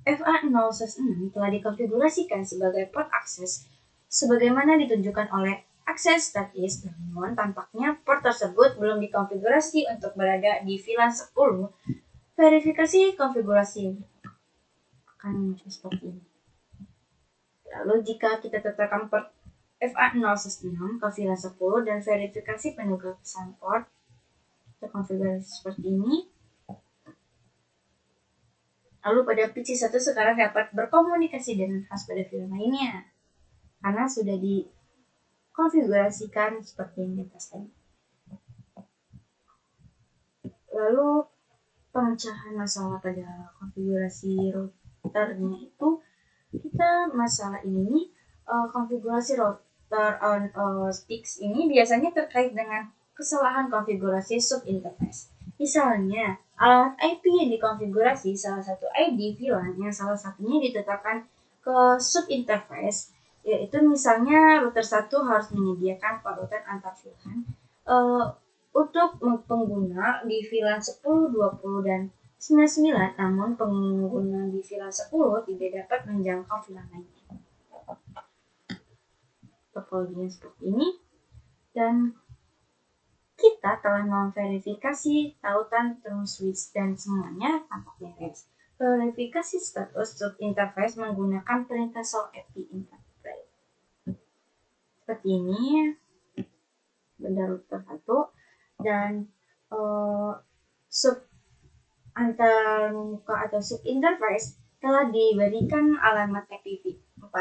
FA0/6 telah dikonfigurasikan sebagai port akses sebagaimana ditunjukkan oleh akses statis, namun tampaknya port tersebut belum dikonfigurasi untuk berada di VLAN 10. Verifikasi konfigurasi akan muncul seperti ini. Lalu jika kita tetapkan port FA0/6 ke VLAN 10 dan verifikasi penugasan port, kita konfigurasi seperti ini. Lalu pada PC1 sekarang dapat berkomunikasi dengan host pada VLAN lainnya karena sudah dikonfigurasikan seperti yang di atas tadi. Lalu pemecahan masalah pada konfigurasi routernya itu, kita masalah ini konfigurasi router on fix ini biasanya terkait dengan kesalahan konfigurasi subinterface. Misalnya, alamat IP yang dikonfigurasi salah satu ID VLAN yang salah satunya ditetapkan ke subinterface, yaitu misalnya router 1 harus menyediakan parutan antar VLAN untuk pengguna di VLAN 10, 20, dan 99, namun pengguna di VLAN 10 tidak dapat menjangkau VLAN lainnya. Topologinya seperti ini, dan kita telah memverifikasi tautan term switch dan semuanya tampak beres. Verifikasi status subinterface menggunakan perintah SOAP interface. Seperti ini, benda router 1 dan sub antarmuka atau subinterface telah diberikan alamat IPv4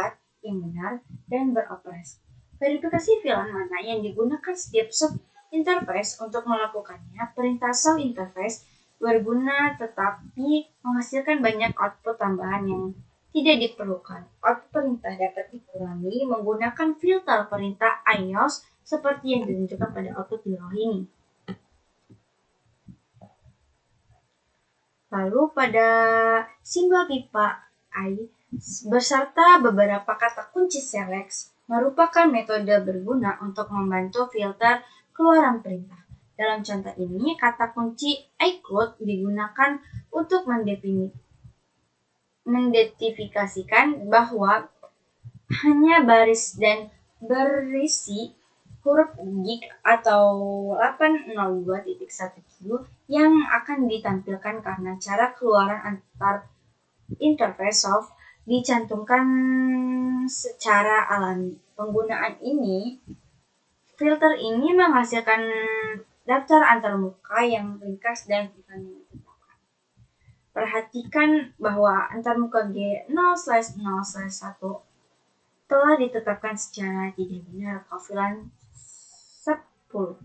yang benar dan beroperasi. Verifikasi VLAN mana yang digunakan setiap subinterface untuk melakukannya. Perintah subinterface berguna tetapi menghasilkan banyak output tambahan yang tidak diperlukan. Output perintah dapat dikurangi menggunakan filter perintah IOS seperti yang ditunjukkan pada output di bawah ini. Lalu pada simbol pipa I beserta beberapa kata kunci select merupakan metode berguna untuk membantu filter keluaran perintah. Dalam contoh ini, kata kunci iCloud digunakan untuk mendetifikasikan bahwa hanya baris dan berisi huruf GIG atau 802.1q yang akan ditampilkan karena cara keluaran antar interface soft dicantumkan secara alami. Penggunaan ini, filter ini menghasilkan daftar antarmuka yang ringkas dan bukan ditetapkan. Perhatikan bahwa antarmuka G0/0/1 telah ditetapkan secara tidak benar ke VLAN 10.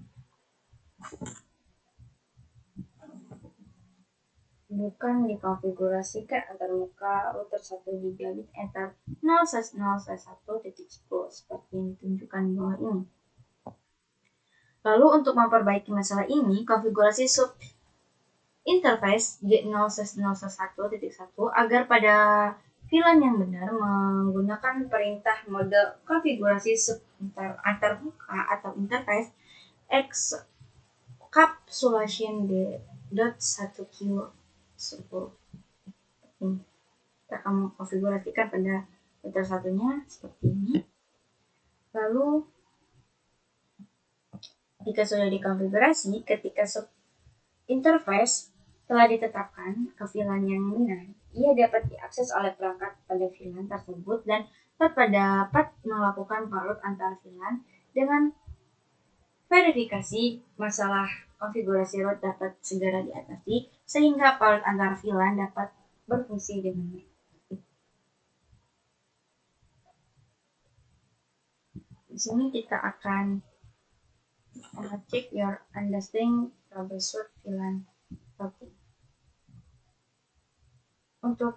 Bukan dikonfigurasikan antarmuka router 1 gigabit enter 0/0/1.10 seperti yang ditunjukkan di bawah ini. Lalu untuk memperbaiki masalah ini, konfigurasi sub interface G0/0/1.1 agar pada VLAN yang benar menggunakan perintah mode konfigurasi sub antarmuka atau interface encapsulation D.1q 10. Kita akan mengkonfigurasikan pada router satunya seperti ini. Lalu jika sudah dikonfigurasi, ketika sub interface telah ditetapkan ke VLAN yang benar, ia dapat diakses oleh perangkat pada VLAN tersebut dan dapat melakukan parut antar VLAN. Dengan verifikasi, masalah konfigurasi root dapat segera diatasi sehingga parut antar VLAN dapat berfungsi dengan baik. Di sini kita akan cek your understanding troubleshoot VLAN routing. Untuk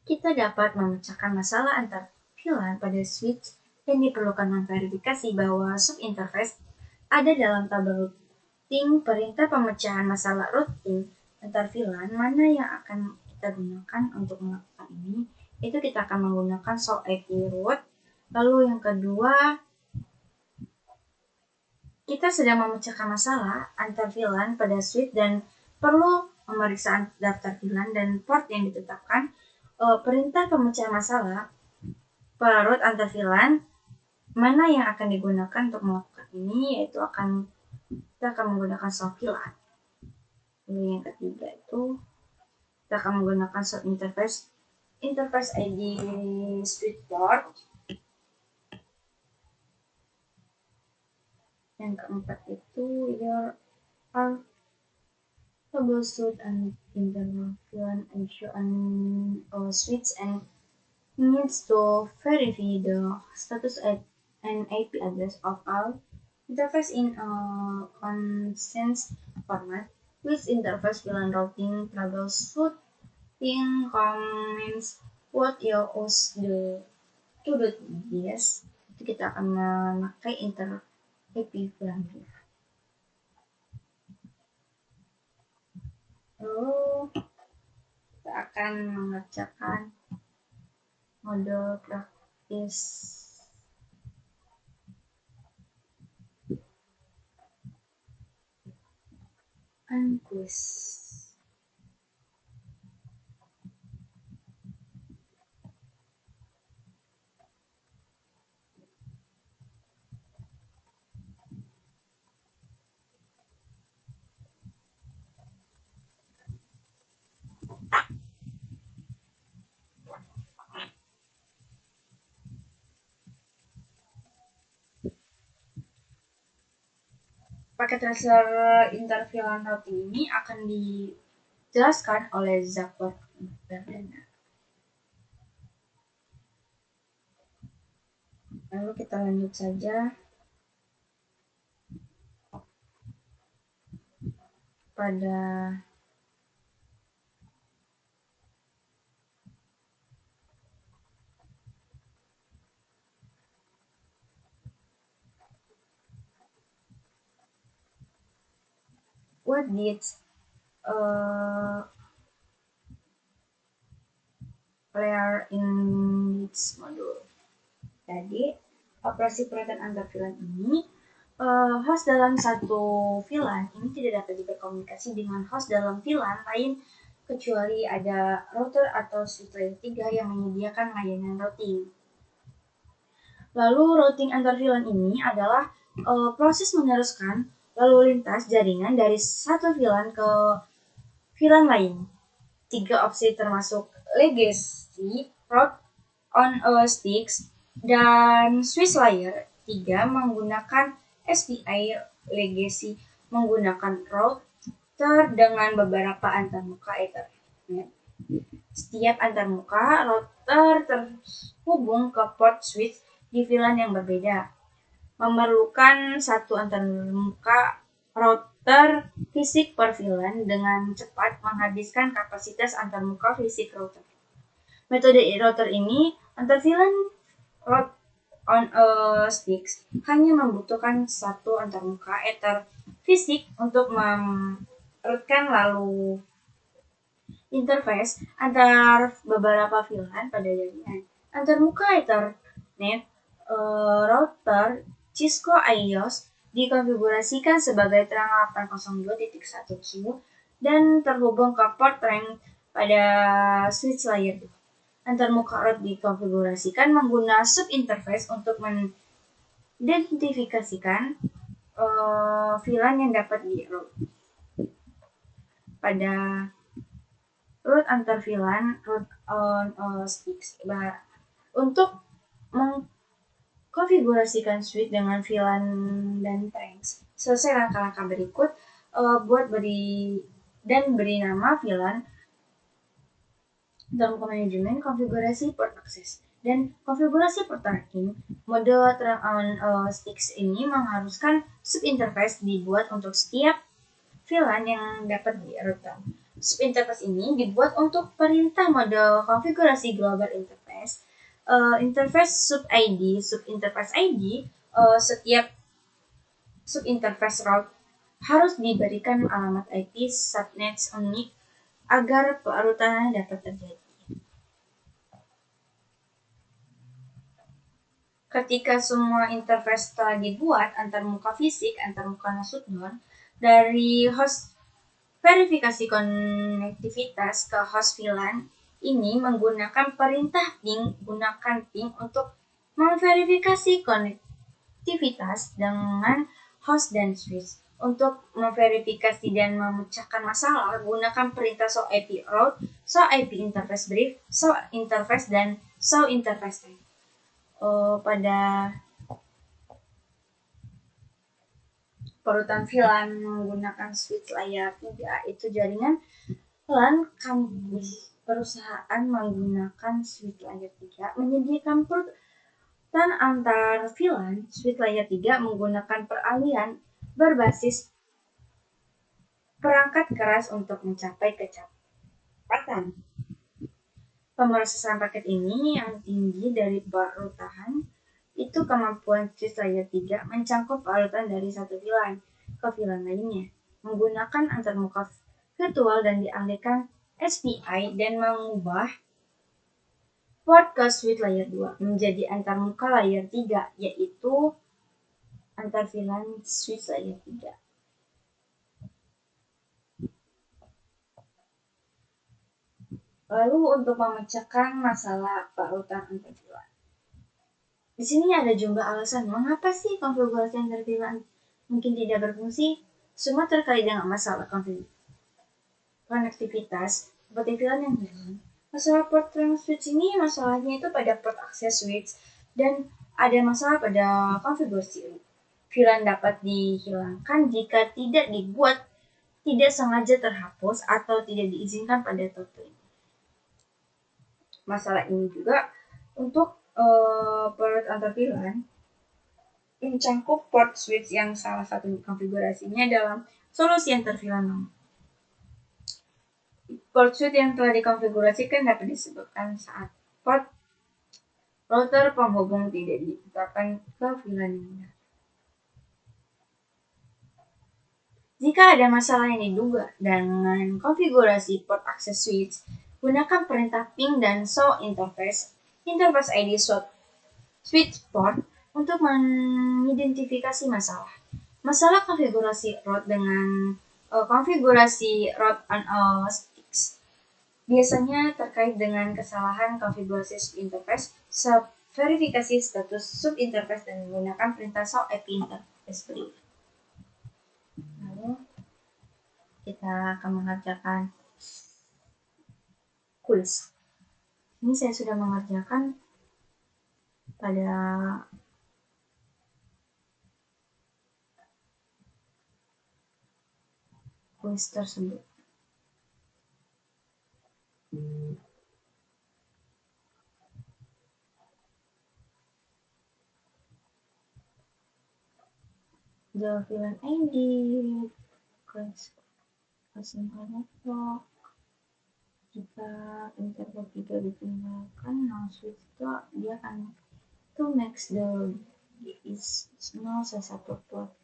kita dapat memecahkan masalah antar VLAN pada switch dan diperlukan memverifikasi bahwa subinterface ada dalam tabel routing. Perintah pemecahan masalah routing antar VLAN mana yang akan kita gunakan untuk melakukan ini, itu kita akan menggunakan SOAP root. Lalu yang kedua, kita sedang memecahkan masalah antar VLAN pada switch dan perlu pemeriksaan daftar VLAN dan port yang ditetapkan. Perintah pemecahan masalah parut antar VLAN mana yang akan digunakan untuk melakukan ini, yaitu kita akan menggunakan soft VLAN. Lalu yang ketiga itu kita akan menggunakan soft interface ID switch port. Yang keempat itu your troubleshoot and internal VLAN issue on switch and needs to verify the status and IP address of all interface in a consent format. Which interface VLAN routing troubleshooting comments what you use the to do this. Itu kita akan memakai IP VLAN. Lalu kita akan mengerjakan model praktis. Unquest. Paket tracer intervilan routing ini akan dijelaskan oleh Zuckerberg Perdana. Lalu kita lanjut saja pada what did layer in its module. Jadi operasi perolehan antar VLAN ini host dalam satu VLAN ini tidak dapat berkomunikasi dengan host dalam VLAN lain kecuali ada router atau switch layer 3 yang menyediakan layanan routing. Lalu routing antar VLAN ini adalah proses meneruskan lalu lintas jaringan dari satu VLAN ke VLAN lain. 3 opsi termasuk legacy, route on a sticks, dan switch layer 3 menggunakan SPI legacy menggunakan router dengan beberapa antarmuka Ethernet. Setiap antarmuka router terhubung ke port switch di VLAN yang berbeda. Memerlukan satu antarmuka router fisik per VLAN dengan cepat menghabiskan kapasitas antarmuka fisik router. Metode router ini antar VLAN route on a sticks hanya membutuhkan satu antarmuka ether fisik untuk merutkan lalu interface antar beberapa VLAN pada jaringan. Antarmuka Ethernet router Cisco IOS dikonfigurasikan sebagai terang 802.1q dan terhubung ke port rank pada switch layer 2. Antarmuka route dikonfigurasikan menggunakan subinterface untuk mengidentifikasikan VLAN yang dapat di-route. Pada route antar VLAN, route on sticks. Untuk mengkonfigurasikan switch dengan VLAN dan trunks, selesai langkah-langkah berikut, beri nama VLAN dalam manajemen konfigurasi port access dan konfigurasi port tracking. Mode turn on sticks ini mengharuskan subinterface dibuat untuk setiap VLAN yang dapat di-route. Subinterface ini dibuat untuk perintah mode konfigurasi global interface, interface sub-ID, subinterface ID. Setiap subinterface route harus diberikan alamat IP subnet unik agar perutannya dapat terjadi. Ketika semua interface telah dibuat, antarmuka fisik, antarmuka shutdown, dari host verifikasi konektivitas ke host VLAN ini menggunakan perintah ping, gunakan ping untuk memverifikasi konektivitas dengan host dan switch. Untuk memverifikasi dan memecahkan masalah, gunakan perintah show IP route, show IP interface brief, show interface, dan show interface type. Pada perutan VLAN menggunakan switch layer 3 itu jaringan LAN kampus perusahaan menggunakan switch layer 3 menyediakan perutan antar VLAN. Switch layer 3 menggunakan peralihan berbasis perangkat keras untuk mencapai kecepatan pemrosesan paket ini yang tinggi dari perutan. Itu kemampuan switch layer 3 mencangkup perutan dari satu VLAN ke VLAN lainnya menggunakan antarmuka virtual dan dialihkan SPI dan mengubah port ke switch layer 2 menjadi antarmuka layer 3, yaitu antar VLAN switch layer 3. Lalu untuk memecahkan masalah barutan antar VLAN. Di sini ada jumlah alasan mengapa sih konfigurasi antar VLAN mungkin tidak berfungsi. Semua terkait dengan masalah konektivitas seperti VLAN yang hilang. Masalah port trunk switch ini masalahnya itu pada port access switch dan ada masalah pada konfigurasi. VLAN dapat dihilangkan jika tidak dibuat tidak sengaja terhapus atau tidak diizinkan pada tutor. Masalah ini juga untuk port antar VLAN mencangkup port switch yang salah satu konfigurasinya dalam solusi antar VLAN. Port switch yang telah dikonfigurasikan dapat disebabkan saat port router penghubung tidak ditetapkan ke VLAN ini. Jika ada masalah yang diduga dengan konfigurasi port access switch, gunakan perintah ping dan show interface ID switch port untuk mengidentifikasi masalah. Masalah konfigurasi route dengan konfigurasi route on sticks biasanya terkait dengan kesalahan konfigurasi subinterface, verifikasi status subinterface dan menggunakan perintah show IP interface berikut. Lalu kita akan mengerjakan quiz. Ini saya sudah mengerjakan pada quiz tersebut. The VLAN ID, simple network. Jika interval 3 ditinggalkan, null switch itu dia akan to max the is null satu port.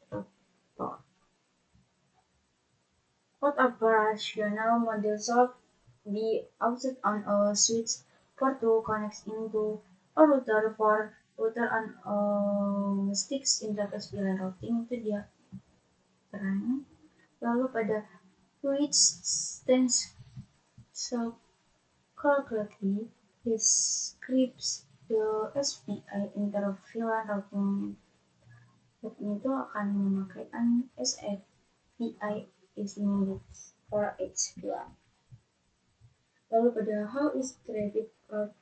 Port operational model solve the output on a switch port to connect into a router for router on sticks interface VLAN routing itu dia perannya. Lalu pada which stands so correctly describes the SPI interVLAN routing. Itu akan memakai SFPI is needed for each VLAN. Lalu pada how is traffic route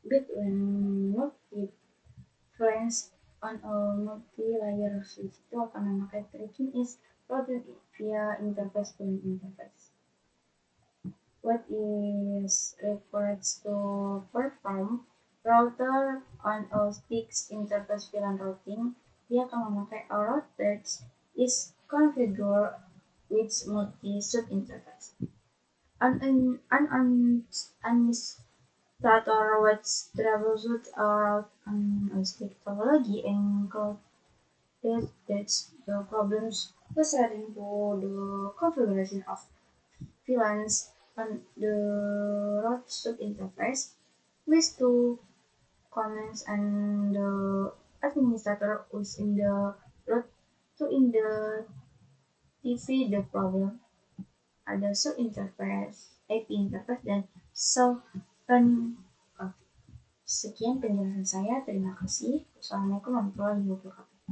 between multiple VLANs on a multi-layer switch itu akan memakai tracking is routed via interface VLAN interface. What is required to perform router on a sticks interface VLAN routing? Dia akan memakai a router is configured with multi-sub interface. An administrator which troubleshoot a route on a stick topology encoded that the problems relating to the configuration of VLANs on the route subinterface with two comments and the administrator was in the route to identify the problem. Ada subinterface, IP interface, dan self-running. Sekian penjelasan saya. Terima kasih. Wassalamualaikum warahmatullahi wabarakatuh.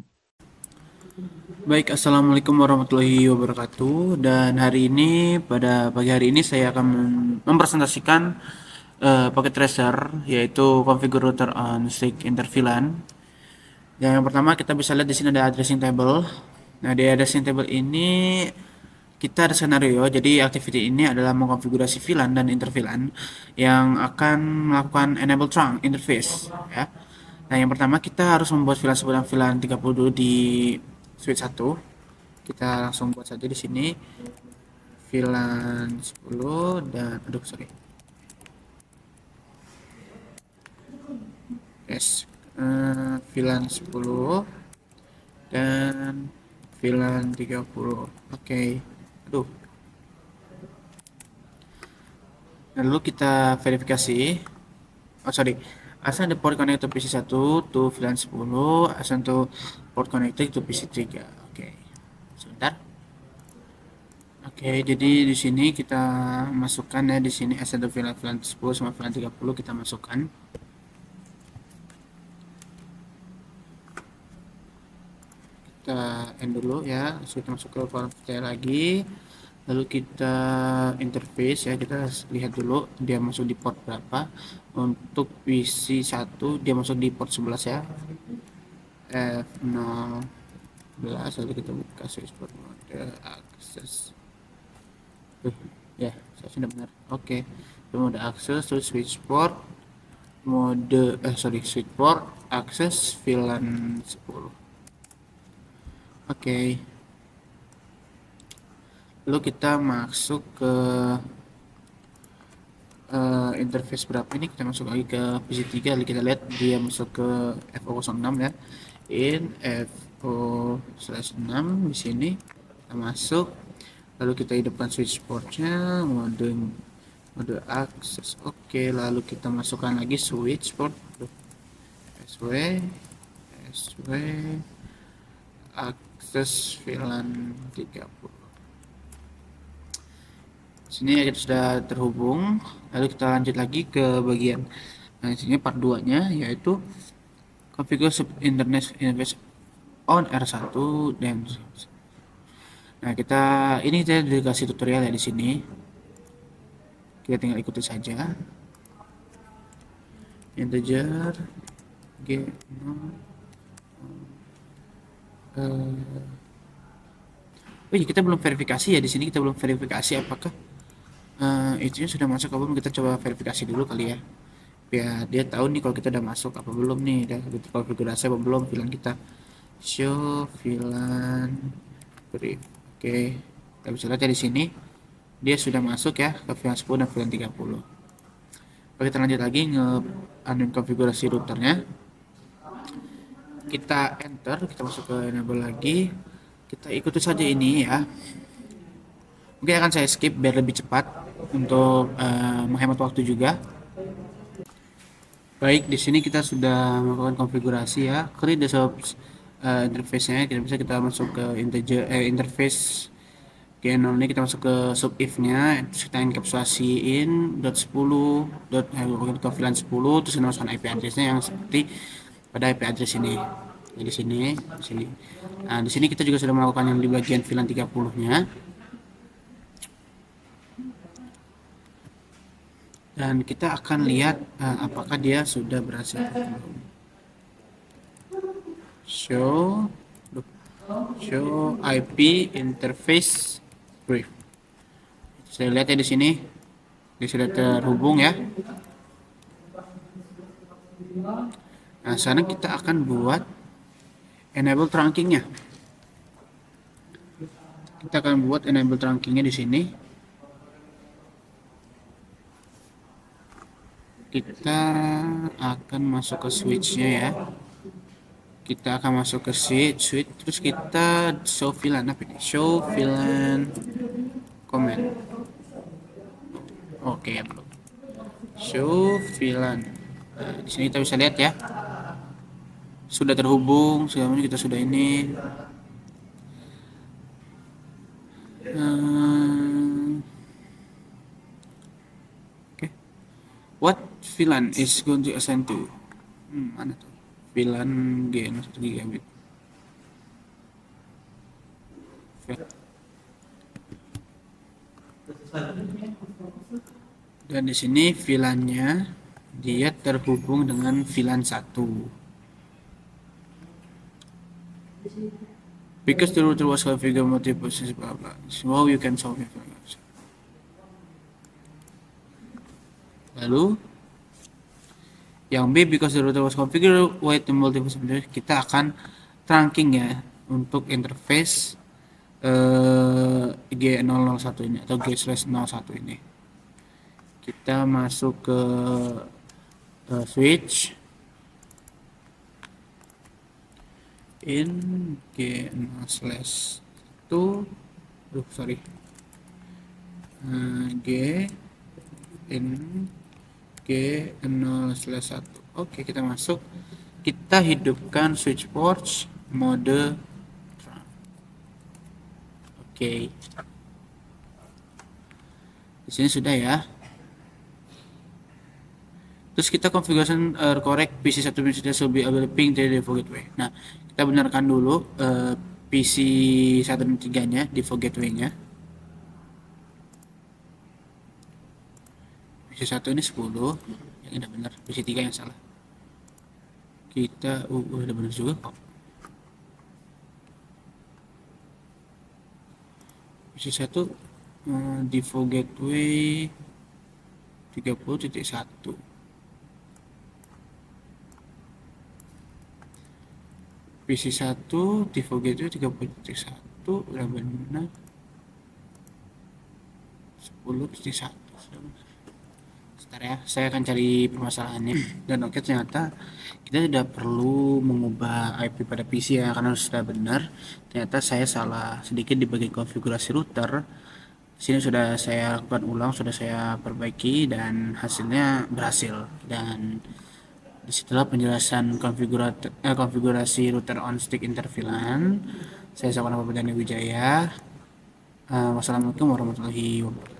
Baik, Assalamualaikum warahmatullahi wabarakatuh. Dan pada pagi hari ini saya akan mempresentasikan paket tracer, yaitu configure router on stick interVLAN. Yang pertama kita bisa lihat di sini ada addressing table. Nah, di addressing table ini kita ada skenario. Jadi activity ini adalah mengkonfigurasi VLAN dan interVLAN yang akan melakukan enable trunk interface, ya. Nah, yang pertama kita harus membuat VLAN sebutan VLAN 30 di switch 1. Kita langsung buat saja di sini VLAN 10 dan VLAN 10 dan VLAN 30. Oke. Lalu kita verifikasi. Assign the port connected to PC1 to VLAN 10, assign to port connected to PC3. Oke. Sebentar. Oke, jadi di sini kita masukkan ya, di sini as ada VLAN 10 sama VLAN 30 kita masukkan. Kita end dulu ya, kita masuk ke VLAN lagi. Lalu kita interface ya, kita lihat dulu dia masuk di port berapa. Untuk PC 1 dia masuk di port 11 ya, F011. Lalu kita buka switchboard mode akses. Ya, saya sudah benar. Oke, mode akses terus switchboard switchboard akses VLAN 10. Oke, lalu kita masuk ke interface berapa ini, kita masuk lagi ke PC3. Lalu kita lihat dia masuk ke FO06 ya, in FO/6 di sini kita masuk. Lalu kita hidupkan switchboardnya, mode akses. Oke, lalu kita masukkan lagi switchboard SW akses VLAN 30. Sini kita sudah terhubung. Lalu kita lanjut lagi ke bagian sini part 2 nya, yaitu configure sub internet interface on R1 dan kita dikasih tutorial ya di sini. Kita tinggal ikuti saja. Integer G0 kita belum verifikasi ya di sini, kita belum verifikasi apakah itu sudah masuk apa belum. Kita coba verifikasi dulu kali ya, biar dia tahu nih kalau kita udah masuk apa belum nih, udah gitu konfigurasi apa belum VLAN kita. Show VLAN brief. Oke, kita bisa lihat ya di sini dia sudah masuk ya ke VLAN 10 dan VLAN 30. Oke, kita lanjut lagi nge konfigurasi routernya. Kita enter, kita masuk ke enable lagi, kita ikuti saja ini ya. Mungkin akan saya skip biar lebih cepat untuk menghemat waktu juga. Baik, di sini kita sudah melakukan konfigurasi ya. Create the sub interface-nya. Kita masuk ke interface G0 ini, kita masuk ke sub if-nya, terus kita encapsulasiin .10 VLAN 10, terus kita masukkan IP address-nya yang seperti pada IP address ini. Jadi di sini. Nah, di sini kita juga sudah melakukan yang di bagian VLAN 30-nya. Dan kita akan lihat apakah dia sudah berhasil. Show IP interface brief. Saya lihat ya di sini dia sudah terhubung ya. Nah, sekarang kita akan buat enable trunkingnya. Kita akan buat enable trunkingnya di sini. Kita akan masuk ke switch-nya ya. Kita akan masuk ke switch, terus kita show VLAN apa ini? Show VLAN comment. Oke, belum. Show VLAN. Nah, di sini kita bisa lihat ya. Sudah terhubung, sekarang kita sudah ini. Oke. What VLAN is going to assign to? Mana tuh? VLAN G1 gigabit. Dan di sini VLAN-nya dia terhubung dengan VLAN 1. Because the router was configured multiple processes, blah blah. So how you can solve it? Lalu yang B, because the router was configured with multiple processes, kita akan trunking ya untuk interface G001 ini atau G/01 ini. Kita masuk ke switch in G0/1 G in G0/1. Oke, kita masuk, kita hidupkan switchboard mode trunk. Oke. Di sini sudah ya. Terus kita configuration correct PC 1 PC should be available ping dari default gateway. Nah, kita benarkan dulu PC 1 dan 3-nya default gateway-nya. PC 1 ini 10, yang ini benar, PC 3 yang salah. Kita udah benar juga kok. PC 1 default gateway 30.1. PC 1 default gateway 30.1 udah benar. 10.1 sudah benar. Sebentar ya, saya akan cari permasalahannya. Dan oke, ternyata kita tidak perlu mengubah IP pada PC ya, karena sudah benar. Ternyata saya salah sedikit di bagian konfigurasi router. Di sini sudah saya lakukan ulang, sudah saya perbaiki dan hasilnya berhasil. Dan disitulah penjelasan konfigurasi router on stick interVLAN. Saya Sawan Pradana Wijaya. Wassalamualaikum warahmatullahi wabarakatuh.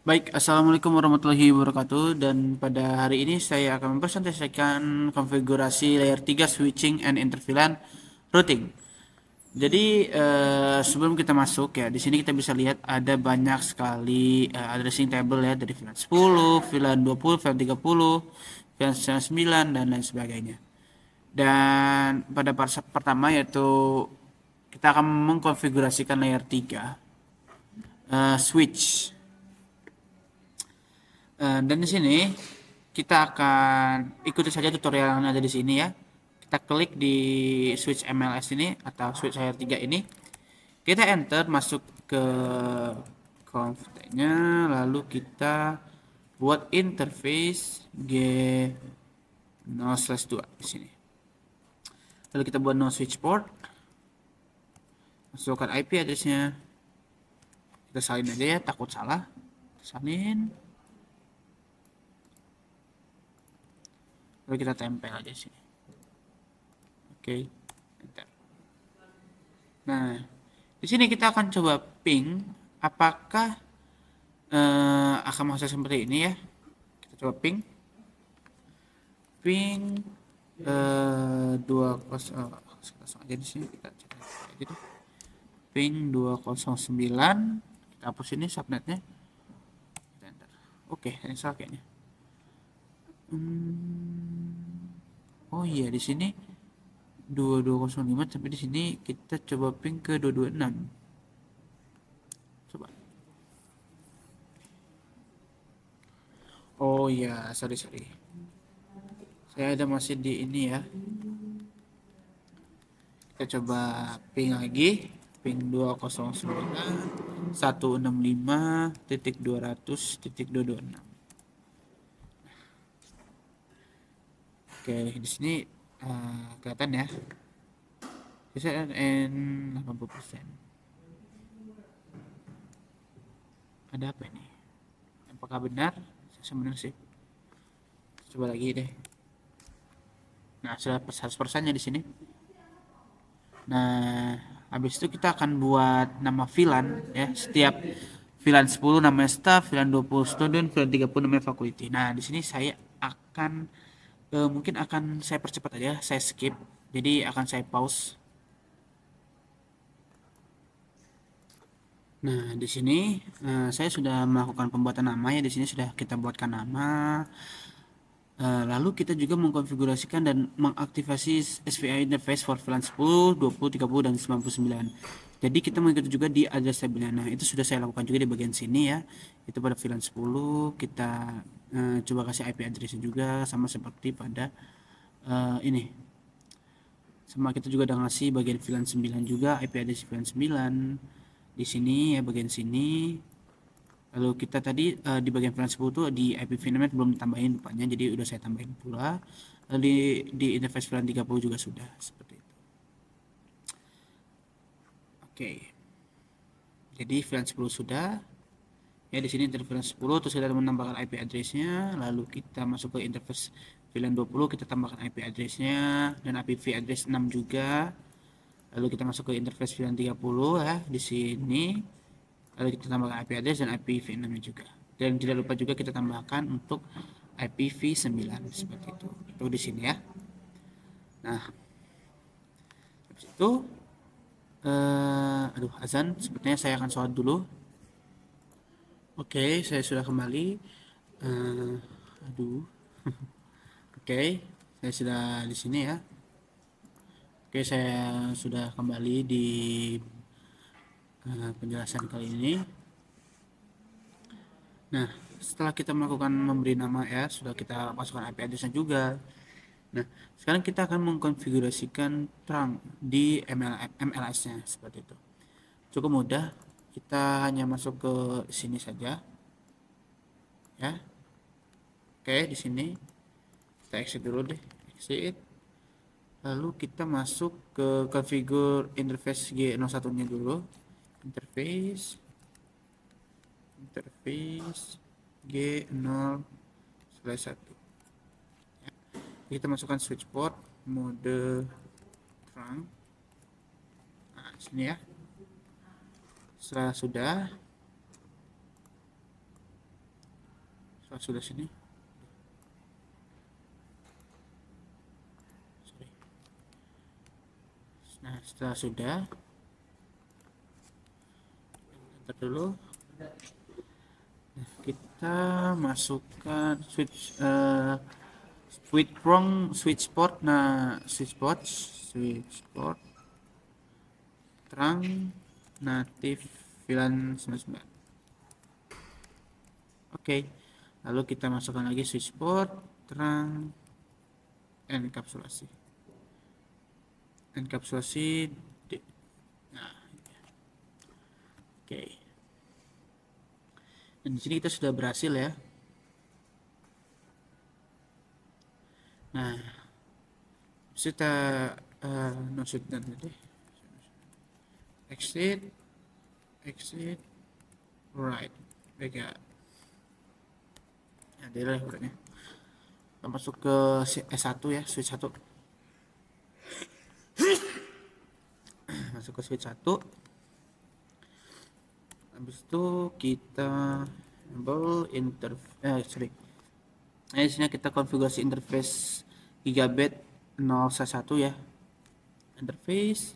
Baik, Assalamualaikum warahmatullahi wabarakatuh. Dan pada hari ini saya akan mempresentasikan konfigurasi layer 3 switching and interVLAN routing. Jadi sebelum kita masuk ya, di sini kita bisa lihat ada banyak sekali addressing table ya, dari VLAN 10, VLAN 20, VLAN 30, VLAN 9 dan lain sebagainya. Dan pada part pertama yaitu kita akan mengkonfigurasikan layer 3 switch. Dan di sini kita akan ikuti saja tutorial yang ada di sini ya. Kita klik di switch MLS ini atau switch layer 3 ini. Kita enter masuk ke conf-nya, lalu kita buat interface G0/2 di sini. Lalu kita buat no switch port. Masukkan IP addressnya. Kita salin aja ya, takut salah. Salin. Lalu kita tempel aja sini. Oke, enter. Nah, di sini kita akan coba ping apakah akan menghasilkan seperti ini ya. Kita coba ping 20 langsung aja di sini kita coba aja deh. Ping 209, kita hapus ini subnetnya. Kita enter. Oke, ini salah kayaknya. Oh iya, di sini 2205, tapi di sini kita coba ping ke 226. Coba. Oh iya, sorry. Saya ada masih di ini ya. Kita coba ping lagi, ping 209 165.200.226. Oke, di sini kelihatan ya. Bisa N 80%. Ada apa ini? Apakah benar? Sebenarnya sih. Coba lagi deh. Nah, sudah 100%-nya di sini. Nah, habis itu kita akan buat nama VLAN ya. Setiap VLAN 10 namanya staff, VLAN 20 student, VLAN 30 namanya faculty. Nah, di sini saya akan mungkin akan saya percepat aja, saya skip. Jadi akan saya pause. Nah, di sini saya sudah melakukan pembuatan nama ya. Di sini sudah kita buatkan nama. Lalu kita juga mengkonfigurasikan dan mengaktifasi SPI interface for VLAN 10, 20, 30 dan 99. Jadi kita mengikuti juga di address tabelnya. Nah, itu sudah saya lakukan juga di bagian sini ya. Itu pada VLAN 10 kita coba kasih IP addressnya juga sama seperti pada ini. Sama kita juga udah ngasih bagian VLAN 9 juga IP address VLAN 9 di sini ya, bagian sini. Lalu kita tadi di bagian VLAN 10 tuh di IP VNet belum ditambahin rupanya, jadi udah saya tambahin pula. Lalu di interface VLAN 30 juga sudah seperti itu. Oke. Jadi VLAN 10 sudah. Ya, di sini interface 10 terus kita menambahkan IP addressnya, lalu kita masuk ke interface VLAN 20, kita tambahkan IP addressnya dan IP address 6 juga. Lalu kita masuk ke interface VLAN 30 ya di sini. Lalu kita tambahkan IP address dan IPv6 nya juga. Dan tidak lupa juga kita tambahkan untuk IPv9 seperti itu. Itu di sini ya. Nah, habis itu aduh azan, sepertinya saya akan sholat dulu. Oke, saya sudah kembali. Eh, aduh. Oke, saya sudah di sini ya. Oke, saya sudah kembali di penjelasan kali ini. Nah, setelah kita melakukan memberi nama ya, sudah kita masukkan IP address-nya juga. Nah, sekarang kita akan mengkonfigurasikan trunk di MLS-nya seperti itu. Cukup mudah, kita hanya masuk ke sini saja. Ya. Oke, di sini kita exit dulu deh. Exit. Lalu kita masuk ke configure interface G01-nya dulu. Interface G0/1. Kita masukkan switch port mode trunk. Nah, sini ya. Setelah sudah sini. Sorry. Nah, setelah sudah, enter dulu. Nah, kita masukkan switch port. Nah, switch port trunk native VLAN 99. Oke, lalu kita masukkan lagi switch port trunk enkapsulasi nah, oke. Dan di sini kita sudah berhasil ya. Nah, kita dan tadi exit right ya. Nah, dia lah uratnya. Kita masuk ke S1 ya, switch 1. Masuk ke switch 1. Habis itu kita enable interface di sini kita konfigurasi interface gigabit 0/1 ya. Interface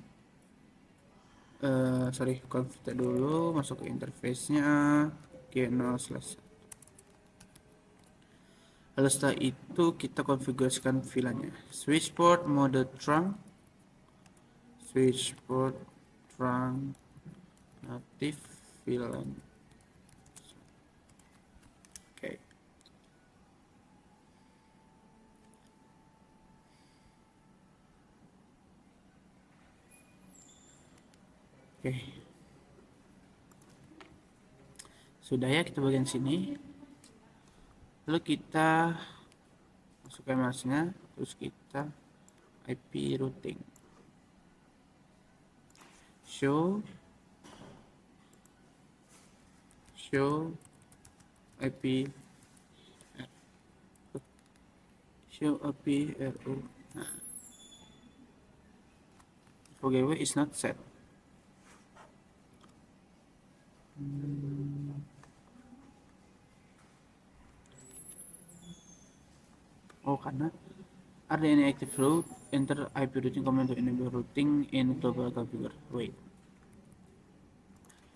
config dulu, masuk ke interface-nya G0/1. Lalu setelah itu kita konfigurasikan VLAN-nya. Switch port mode trunk native VLAN. Oke. Oke. Sudah ya, kita bagian sini. Lalu kita masukkan masnya, terus kita IP routing. Show IP RU. Nah, gateway is not set. Oh, karena are any active route, enter IP routing command to enable routing in global configure. Wait.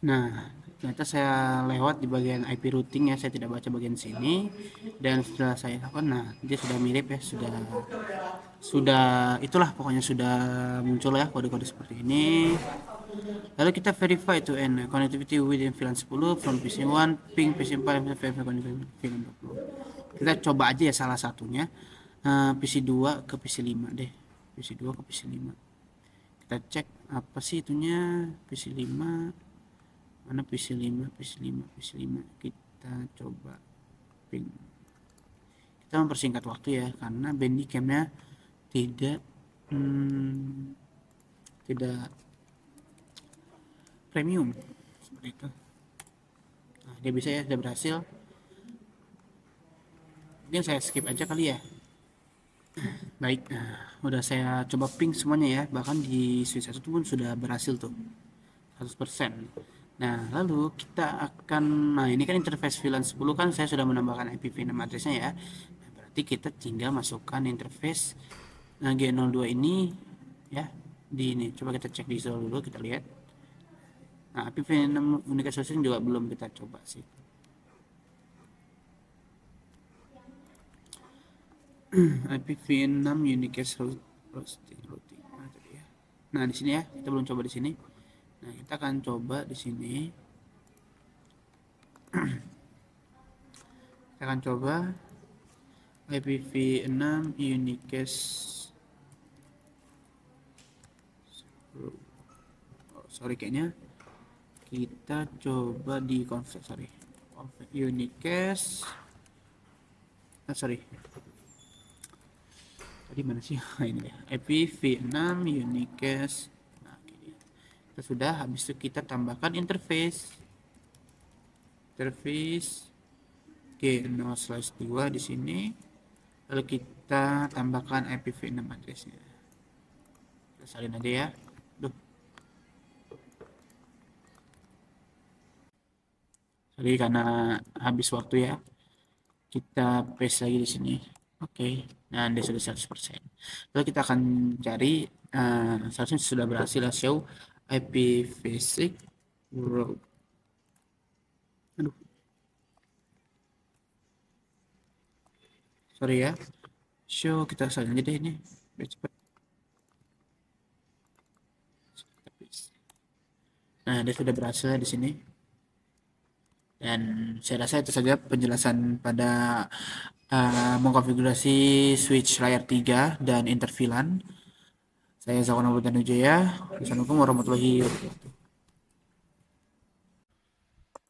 Nah, ternyata saya lewat di bagian IP routing ya, saya tidak baca bagian sini. Dan setelah saya lakukan, nah dia sudah mirip ya, sudah itulah pokoknya sudah muncul ya kode-kode seperti ini. Lalu kita verify to end connectivity within VLAN 10 from PC1 ping PC4 verify connectivity VLAN 20. Kita coba aja ya salah satunya, PC2 ke PC5 deh, PC2 ke PC5. Kita cek apa sih itunya, PC5 mana, PC5 kita coba ping. Kita mempersingkat waktu ya, karena bandicamnya tidak premium seperti itu. Nah, dia bisa ya, sudah berhasil. Mungkin saya skip aja kali ya. Baik, udah saya coba ping semuanya ya, bahkan di switch 1 pun sudah berhasil tuh, 100%. Nah, lalu kita akan, nah ini kan interface VLAN 10 kan saya sudah menambahkan IPv6 addressnya ya. Nah, berarti kita tinggal masukkan interface G02 ini ya di ini. Coba kita cek di install dulu, kita lihat. Nah, IPv6 Unique Association juga belum kita coba sih. IPv6 Unicast routing. Nah, tadi ya. Nah, di sini ya, kita belum coba di sini. Nah, kita akan coba di sini. Kita akan coba IPv6 Unicast. Oh, sorry kayaknya kita coba di config, sorry. Config Unicast. Sorry. Tadi mana sih? Ini ya. IPv6 Unicast. Nah, ini. Kita sudah, habis itu kita tambahkan interface. Interface G0/2 di sini. Lalu kita tambahkan IPv6 addressnya. Kita salin aja ya. Duh. Sorry karena habis waktu ya. Kita paste lagi di sini. Oke. Nah, dia sudah 100%. Lalu kita akan cari seharusnya sudah berhasil show IPv6 route. Aduh. Sorry ya. Show kita salin aja deh ini. Biar cepat. Nah, dia sudah berhasil di sini. Dan saya rasa itu saja penjelasan pada mengkonfigurasi switch layar 3 dan interVLAN. Saya Zakon Abdul Wijaya. Assalamualaikum warahmatullahi wabarakatuh.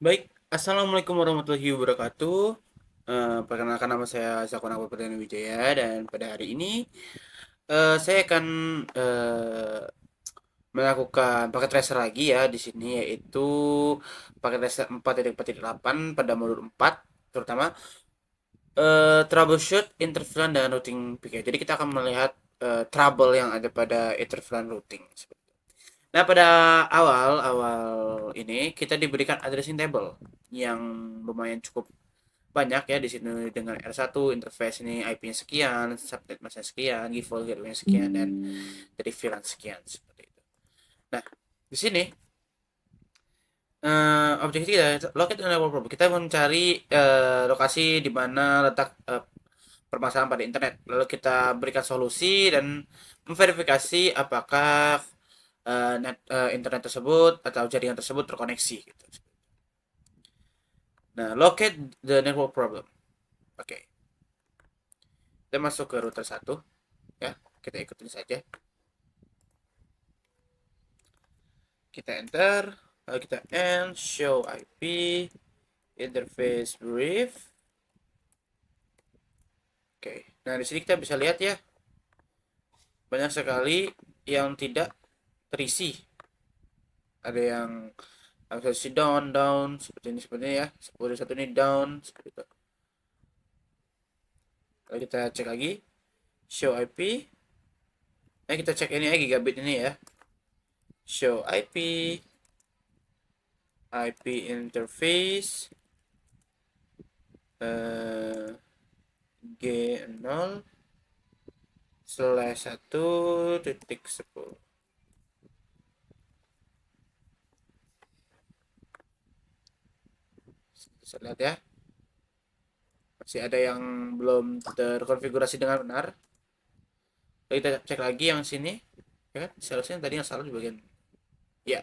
Baik, Assalamualaikum warahmatullahi wabarakatuh. Perkenalkan nama saya Zakon Abdul Wijaya dan pada hari ini saya akan melakukan paket tracer lagi ya di sini, yaitu paket tracer 4.4.8 pada modul 4, terutama troubleshoot interferon dan routing PK. Jadi kita akan melihat trouble yang ada pada interferon routing. Nah, pada awal ini kita diberikan addressing table yang lumayan cukup banyak ya di sini, dengan R1 interface ini IP-nya sekian, subnet masnya sekian, default gateway sekian, dan dari VLAN sekian, seperti itu. Nah, di sini objektif kita locate enable problem. Kita mencari lokasi di mana letak permasalahan pada internet. Lalu kita berikan solusi dan memverifikasi apakah internet tersebut atau jaringan tersebut terkoneksi. Gitu. Nah, locate the network problem. Oke. Kita masuk ke router 1. Ya, kita ikutin saja. Kita enter. Lalu kita end show IP interface brief. Oke. Nah, di sini kita bisa lihat ya, banyak sekali yang tidak terisi. Ada yang aksesi down seperti ini ya, 10.1 ini down seperti itu. Lalu kita cek lagi show IP. Nah, kita cek ini ya, gigabit ini ya, show IP interface G0/1.10. Bisa lihat ya, masih ada yang belum terkonfigurasi dengan benar. Lalu kita cek lagi yang sini ya kan, seharusnya tadi yang salah di bagian ya.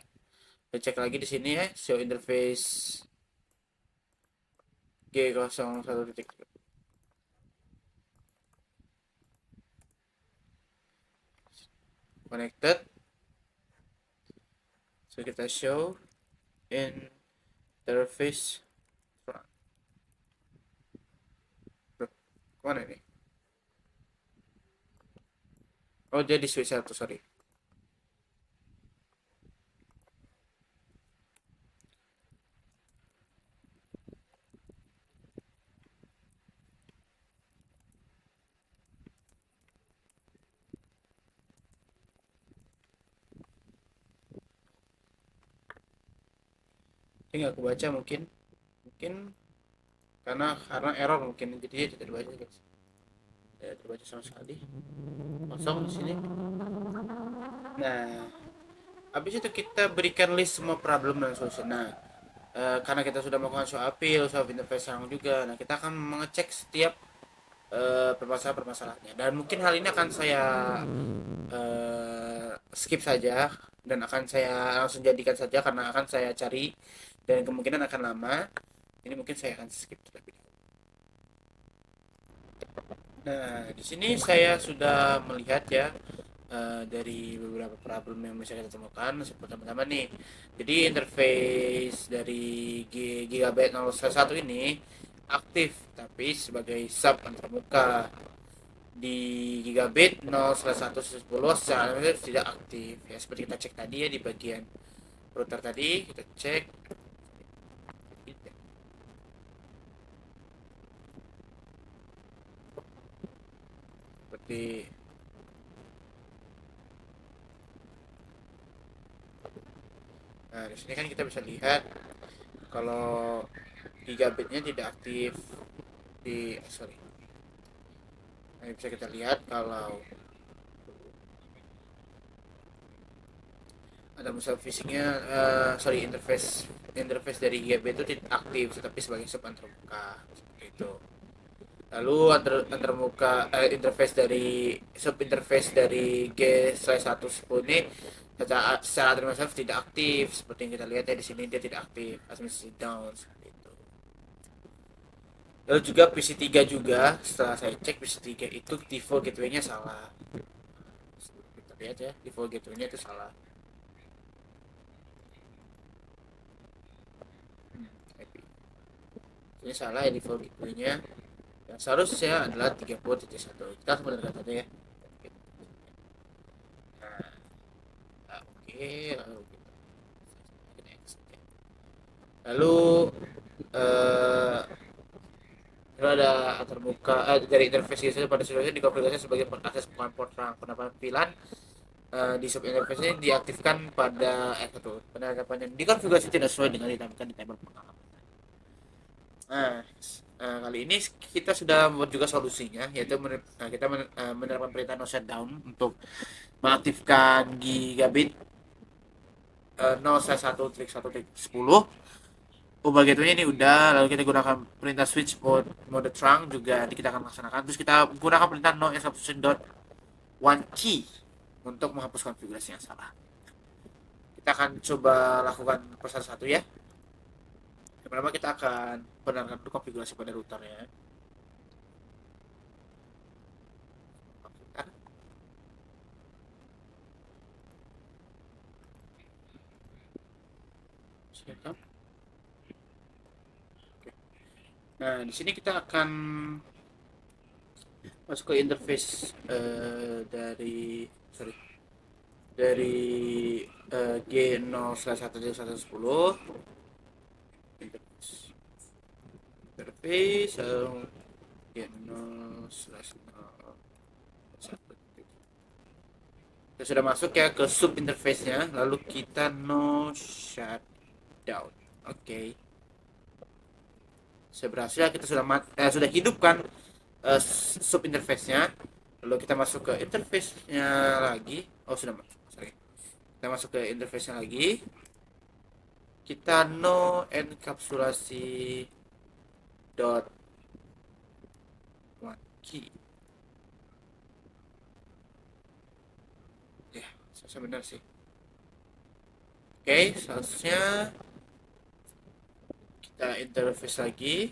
Kita cek lagi di sini ya, show interface G01. Connected. So kita show interface front. Kemana ini? Oh, dia di switch 1, sorry. Ini nggak kebaca mungkin, mungkin karena error mungkin, jadi dia tidak dibaca guys, tidak terbaca sama sekali, kosong di sini. Nah, habis itu kita berikan list semua problem dan solusi. Nah, karena kita sudah melakukan show appeal, show interface yang juga, nah kita akan mengecek setiap permasalahan-permasalahannya, dan mungkin hal ini akan saya skip saja dan akan saya langsung jadikan saja karena akan saya cari dan kemungkinan akan lama. Ini mungkin saya akan skip terlebih dahulu. Nah, di sini saya sudah melihat ya, dari beberapa problem yang bisa kita temukan. Pertama-tama nih, jadi interface dari Gigabyte 01 ini aktif tapi sebagai sub antarmuka. Di Gigabit 0/110 secara tidak aktif ya, seperti kita cek tadi ya di bagian router tadi kita cek seperti nah di sini kan kita bisa lihat kalau gigabitnya tidak aktif di sorry. Nah, bisa kita lihat kalau ada masalah fisiknya, interface dari gigabit itu tidak aktif tetapi sebagai sub antarmuka seperti itu. Lalu antarmuka interface dari sub interface dari G/110 ini secara administratif tidak aktif seperti yang kita lihat ya di sini, dia tidak aktif, administratif down seperti itu. Lalu juga PC3 juga, setelah saya cek PC3 itu default gateway-nya salah. Kita lihat ya, default gateway-nya itu salah. Ini salah ya default gateway-nya. Yang seharusnya adalah 30.1. Kita harus mendengarkan saja ya. Nah, oke, lalu kita next. Lalu eh ada terbuka dari interface user pada solusi dikonfigurasi sebagai akses port penampilan di sub interface ini diaktifkan pada satu penerapannya dikonfigurasi tidak sesuai dengan ditampilkan di tabel pengalaman. Nah, kali ini kita sudah membuat juga solusinya, yaitu kita menerapkan perintah no shutdown untuk mengaktifkan gigabit 0/1.1.10. Ubah gateway ini udah, lalu kita gunakan perintah switch mode trunk juga nanti kita akan laksanakan. Terus kita gunakan perintah no exception dot one key untuk menghapus konfigurasi yang salah. Kita akan coba lakukan per satu ya. Yang pertama kita akan benarkan dulu konfigurasi pada routernya. Siap. Nah, di sini kita akan masuk ke interface dari G0/1.110 interface lalu G0/1. Kita sudah masuk ya ke sub interface nya, lalu kita no shutdown. Oke. Berhasil, kita sudah hidupkan sub interface-nya. Lalu kita masuk ke interface-nya lagi. Oh, sudah masuk. Sorry. Kita masuk ke interface-nya lagi. Kita no enkapsulasi dot one key. Ya, saya benar sih. Oke, selanjutnya kita interface lagi.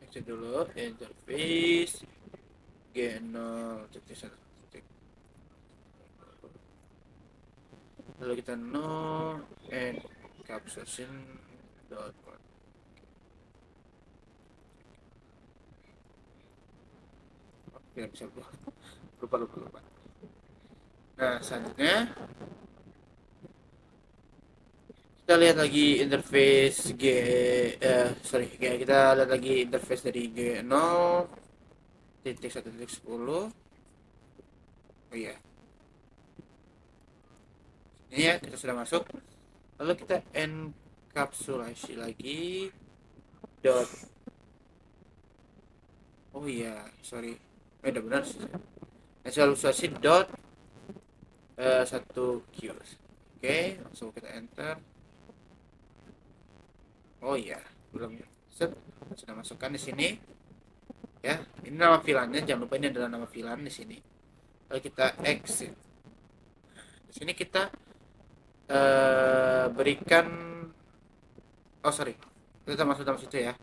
Exit dulu interface G0. Lalu kita no encapsulation dot one. Tidak bisa lupa. Nah, selanjutnya kita lihat lagi interface kita lihat lagi interface dari G0.1.10. Oh iya, Ini ya, kita sudah masuk. Lalu kita enkapsulasi lagi dot. Oh iya, sorry. Udah benar sih. Enkapsulasi dot 1 Q. Oke, langsung kita enter. Oh iya, belum ya. Set, sudah masukkan di sini. Ya, ini nama VLAN-nya. Jangan lupa ini adalah nama VLAN di sini. Lalu kita exit. Di sini kita berikan, oh sorry, kita masuk dalam situ ya.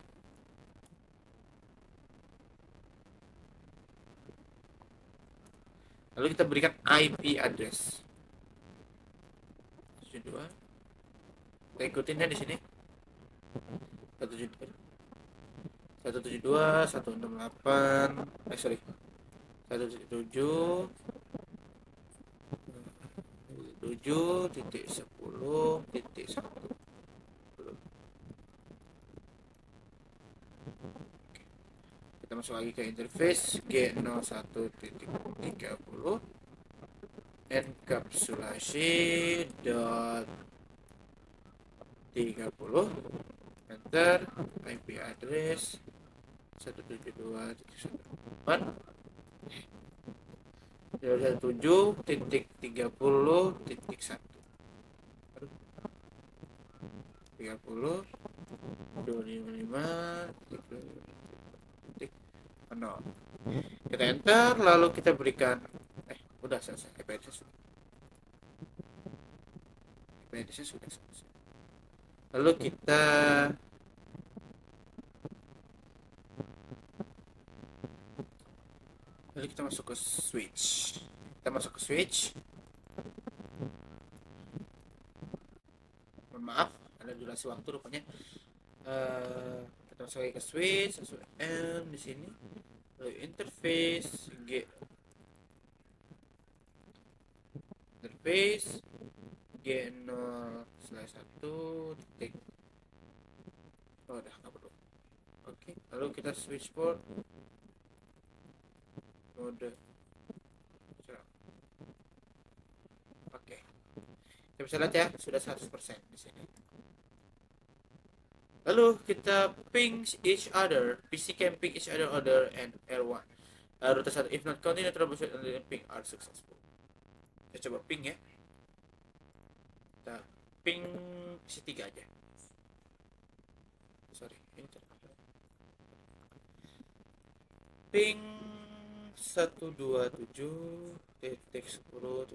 Lalu kita berikan IP address 72. Kita ikutin ya di sini. 172 168, sorry, 177 7.10.1. Kita masuk lagi ke interface G01.30 enkapsulasi dot 30, enter, IP address 172.168.017.30.1 30 255 titik 0. Kita enter, lalu kita berikan udah selesai. IP address sudah selesai. Lalu kita masuk ke switch. Mohon maaf, ada durasi waktu rupanya. Kita masuk lagi ke switch, masuk M di sini. Lalu interface G0/1 titik. Oh, udah nggak perlu. Oke, lalu kita switch port mode. Oke, kita bisa lihat ya, sudah 100% di sini. Lalu kita ping each other, PC can ping each other and R1. Router 1, if not continue troubleshoot and ping are successful. Kita coba ping ya. Kita ping PC3 aja. Sorry, ini ping 127.10.30.10.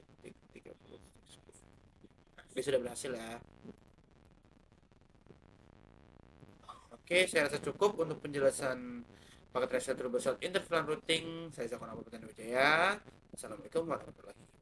Ini sudah berhasil ya. Oke, saya rasa cukup untuk penjelasan paket tracer troubleshoot interval routing. Saya Zakon Abu Wijaya. Assalamualaikum warahmatullahi wabarakatuh.